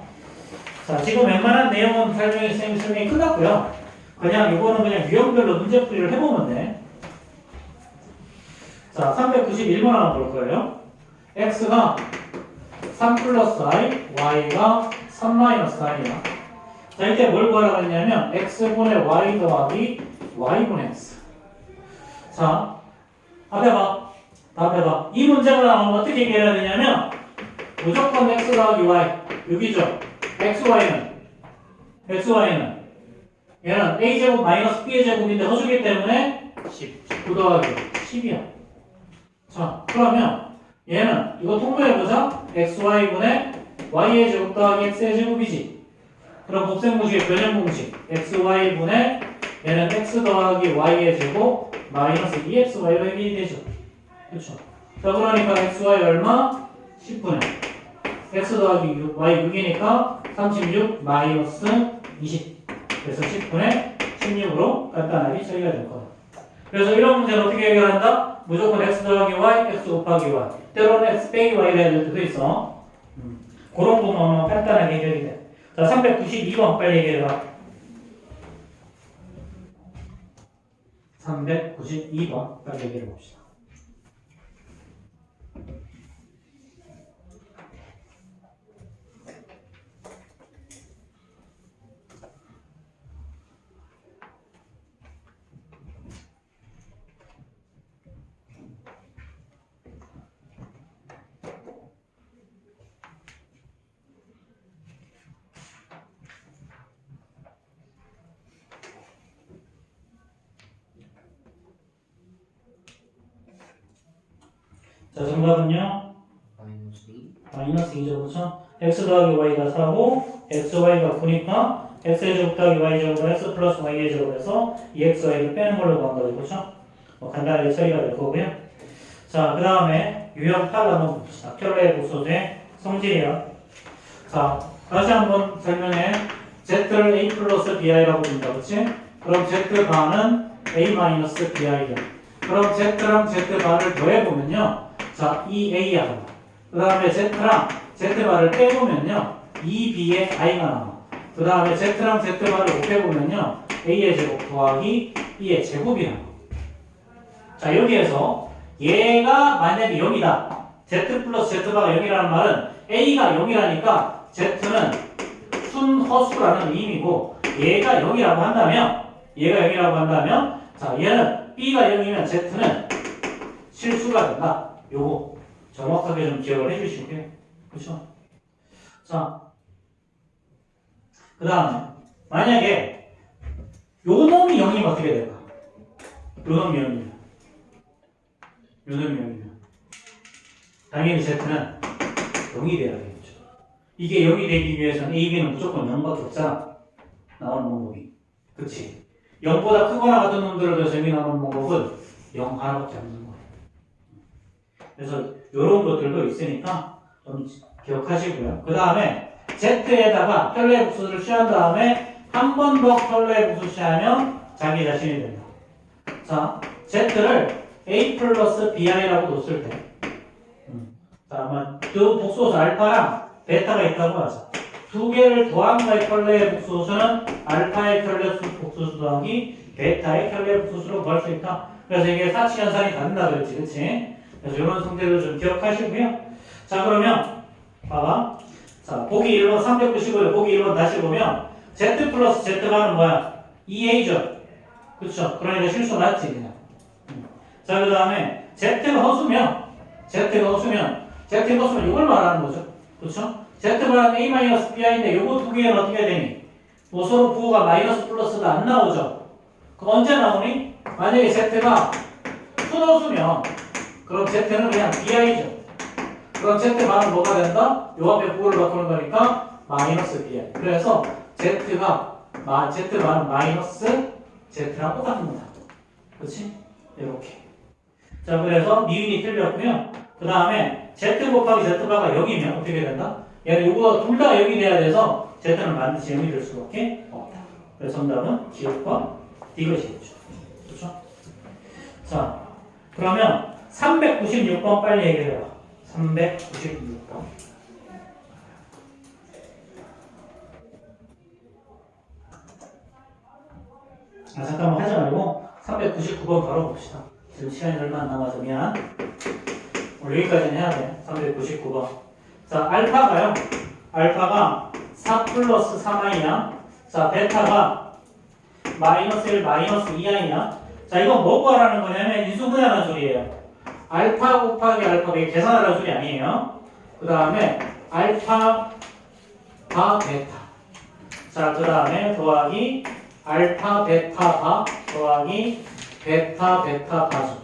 자, 지금 웬만한 내용은 설명이 끝났고요. 그냥 이거는 그냥 유형별로 문제풀이를 해보면 돼. 자, 391번 한번 볼 거예요. x가 3 플러스 i, y가 3 마이너스 i야. 자, 이때 뭘 구하라고 했냐면 x분의 y 더하기 y분의 x. 자, 답해봐. 답해봐. 이 문제가 나오면 어떻게 얘기해야 되냐면 무조건 x 더하기 y. 여기죠. xy는 얘는 a제곱 마이너스 b제곱인데 허수기 때문에 9 더하기 10이야. 자, 그러면 얘는 이거 통분해보자. xy분의 y의 제곱 더하기 x의 제곱이지. 그럼 곱셈공식의 변형공식 xy분의 얘는 x 더하기 y의 제곱 마이너스 2xy로 해결이 되죠. 그렇죠. 자, 그러니까 xy 얼마? 10분의 x 더하기 y 6이니까 36 마이너스 20. 그래서 10분의 16으로 간단하게 처리가 될 거다. 그래서 이런 문제는 어떻게 해결한다? 무조건 x 더하기 y, x 곱하기 y. 때로는 x 빼기 y를 해야 될 때도 있어. 그런 부분만 간단하게 해결이 돼. 자, 392번 빨리 얘기해봐. 392번 빨리 얘기해 봅시다. 자, 정답은요? 마이너스 2죠, 그렇죠? x 더하기 y가 4고 xy가 9니까 x의 제곱 더하기 y 제곱은 x 플러스 y의 제곱에서 2xy를 빼는 걸로 구한 거죠, 그렇죠? 간단하게 처리가 될 거고요. 자, 그 다음에 유형 8 한번 봅시다. 켤레 고소제 성질이야. 자, 다시 한번 설명해. z를 a 플러스 bi라고 본다, 그렇지? 그럼 z바는 a 마이너스 bi야. 그럼 z랑 z바를 더해보면요. 자, 2a야. 그 다음에 z랑 z바를 빼보면요. 2b의 i가 나와. 그 다음에 z랑 z바를 곱해보면요. a의 제곱 더하기 2의 제곱이야. 자, 여기에서 얘가 만약에 0이다. z 플러스 z바가 0이라는 말은 a가 0이라니까 z는 순허수라는 의미고 얘가 0이라고 한다면 자, 얘는 B가 0이면 Z는 실수가 된다. 요거 정확하게 좀 기억을 해주시고요. 그렇죠? 자, 그 다음에 만약에 요 놈이 0이면 어떻게 될까? 요 놈이 0이면 요 놈이 0이면 당연히 Z는 0이 돼야 되겠죠. 이게 0이 되기 위해서는 A, B는 무조건 0밖에 없잖아. 나오는 방법이. 그치? 0보다 크거나 같은 놈들을 더해서 0이 나오는 방법은 0 하나밖에 없는 거예요. 그래서 이런 것들도 있으니까 좀 기억하시고요. 그 다음에 Z에다가 혈로의 복수를 취한 다음에 한 번 더 혈로의 복수 취하면 자기 자신이 된다. 자, Z를 A 플러스 BI라고 뒀을 때 자, 아마 그 복수수 알파랑 베타가 있다고 하자. 두 개를 더한 거의 혈로의 복수수는 알파의 혈로의 복수수 더하기 베타의 혈로의 복수수로 구할 수 있다. 그래서 이게 사치연산이 다른다 그랬지, 그치? 그래서 이런 성질을 좀 기억하시고요. 자, 그러면 봐봐. 자, 보기 1번 395에 보기 1번 다시 보면 Z 플러스 Z가는 뭐야? 2A죠. 그쵸? 그러니까 실수 맞지, 그냥. 자, 그 다음에 Z가 허수면 이걸 말하는 거죠. 그쵸? Z가 A-BI인데 요거 두 개는 어떻게 되니? 뭐 서로 부호가 마이너스 플러스가 안 나오죠? 그럼 언제 나오니? 만약에 Z가 순허수면 그럼 Z는 그냥 BI죠. 그럼 Z만은 뭐가 된다? 요 앞에 부호를 바꾸는 거니까 마이너스 BI. 그래서 Z만은 마이너스 Z랑 똑같은 거다. 그렇지? 이렇게. 자, 그래서 미분이 틀렸고요. 그 다음에 Z 곱하기 Z바가 0이면 어떻게 된다? 얘는 이거 둘 다 0이 돼야 돼서 Z는 반드시 0이 될 수밖에 없다. 그래서 정답은 기억과 이것이겠죠. 그렇죠? 자, 그러면 396번 빨리 얘기해봐. 396번. 아, 잠깐만 하지 말고 399번 바로 봅시다. 지금 시간이 얼마 안 남아서 미안. 오늘 여기까지는 해야 돼. 399번. 자, 알파가 4 플러스 3i야. 자, 베타가 마이너스 1 마이너스 2i야. 자, 이건 뭐 구하라는 거냐면 인수분해하는 소리예요. 알파 곱하기 알파, 이게 계산하라는 소리 아니에요. 그 다음에 알파 바 베타. 자, 그 다음에 더하기 알파 베타 바 더하기 베타 베타 바죠.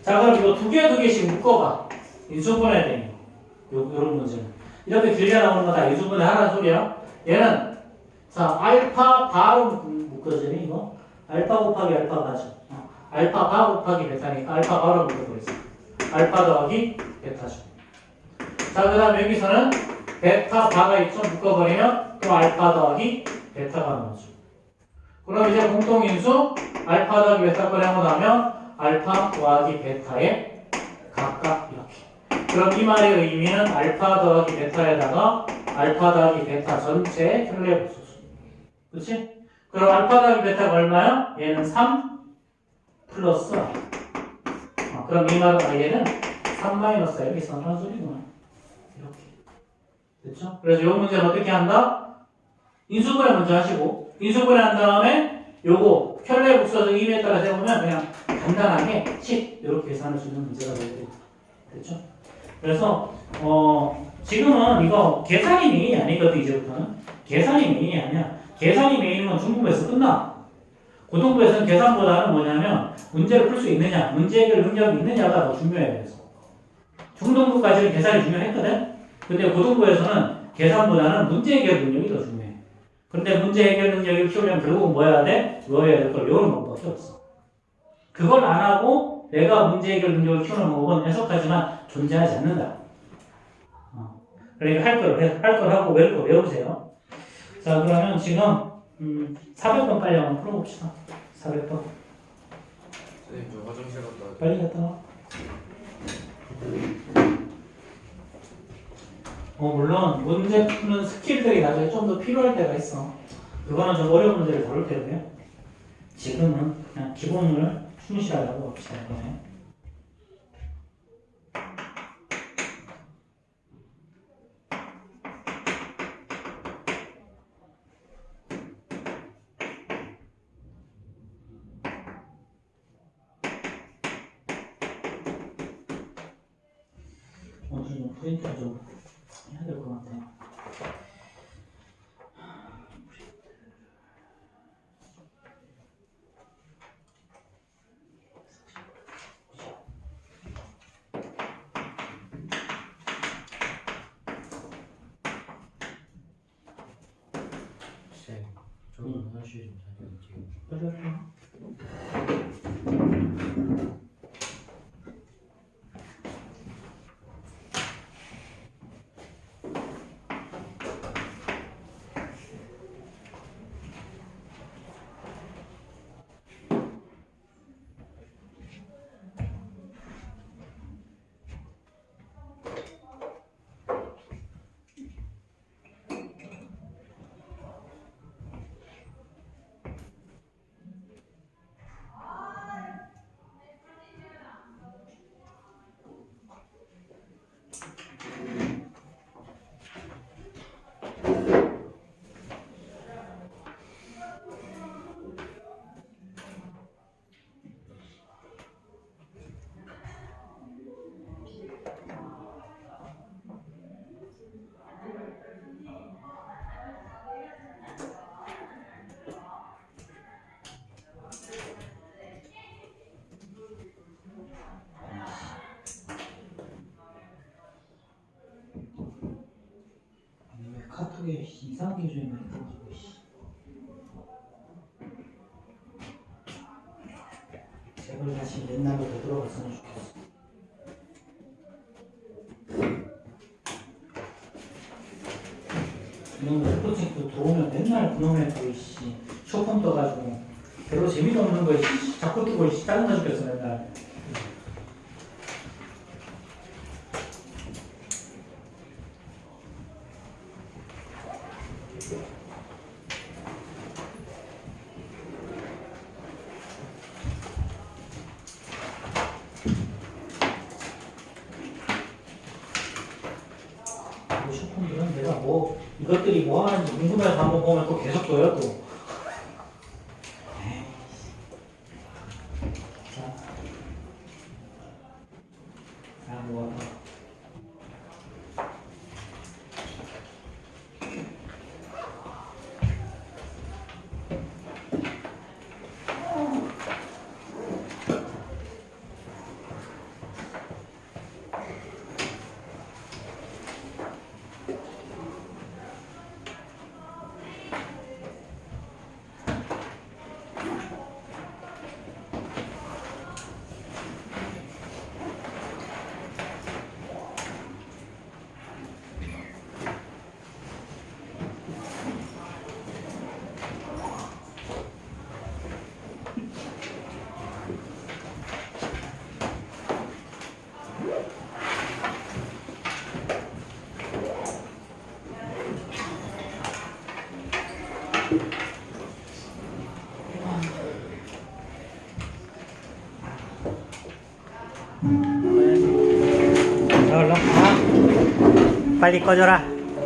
자, 그럼 이거 두 개씩 묶어봐. 인수분해 되는 거. 요런 문제는. 이렇게 길게 나오는 거 다 인수분해 하라는 소리야. 얘는, 자, 알파 바로 묶어지니, 이거? 알파 곱하기 알파 바죠. 알파 바 곱하기 베타니까 알파 바로 묶어버렸어. 알파 더하기 베타죠. 자, 그 다음 여기서는 베타 바가 있죠. 묶어버리면 또 알파 더하기 베타가 나오죠. 그럼 이제 공통인수 알파 더하기 베타 꺼내고 나면 알파 더하기 베타에 각각 이렇게. 그럼 이 말의 의미는 알파 더하기 베타에다가 알파 더하기 베타 전체의 혈로의 복수수. 그렇지? 그럼 알파 더하기 베타가 얼마야? 얘는 3 플러스 i. 그럼 이 말은 얘는 3 마이너스 i가 이상한 소리구나. 이렇게. 됐죠? 그래서 이 문제는 어떻게 한다? 인수분해 먼저 하시고 인수분해 한 다음에 요거 혈로의 복수가 의미에 따라 세우면 그냥 간단하게 10 이렇게 계산할 수 있는 문제가 되겠다. 됐죠? 그래서 지금은 이거 계산이 메인이 아니거든. 이제부터는 계산이 메인이 아니야. 계산이 메인인 건 중등부에서 끝나. 고등부에서는 계산보다는 뭐냐면 문제를 풀 수 있느냐, 문제 해결 능력이 있느냐가 더 중요해. 그래서 중등부까지는 계산이 중요했거든. 근데 고등부에서는 계산보다는 문제 해결 능력이 더 중요해. 그런데 문제 해결 능력을 키우려면 결국은 뭐 해야 돼? 외워야 될 걸 외우는 방법밖에 없어. 그걸 안 하고 내가 문제 해결 능력을 키우는 방법은 해석하지만 존재하지 않는다. 그러니까 할 걸 하고 외울 거 외우세요. 자, 그러면 지금 400번 빨리 한번 풀어봅시다. 400번. 선생님 저 화장실 갔다 와요. 빨리 갔다 와. 물론 문제 푸는 스킬들이 나중에 좀 더 필요할 때가 있어. 그거는 좀 어려운 문제를 다룰 때고요. 지금은 그냥 기본을 충실하려고 합시다. 이번에. 오늘 좀 프린트 좀 해야 될 것 같아요. 쌤, 저는 화장실 좀 다녀올게요. 빨리 할게요. 왜 카톡에 이상하게 주면 가지고 제발 다시 옛날로 되돌아갔으면 좋겠어. 이놈의 스포츠도 들어오면 맨날 그놈의 그 쇼폼 떠가지고 별로 재미도 없는 거에 자꾸 뜨고 짜증나 죽겠어 맨날. 그 쇼폼들은 내가 뭐 이것들이 뭐 하는지 궁금해서 한번 보면 또 계속 줘요 또. 자, 뭐. 자, 얼른 가. 빨리 꺼져라.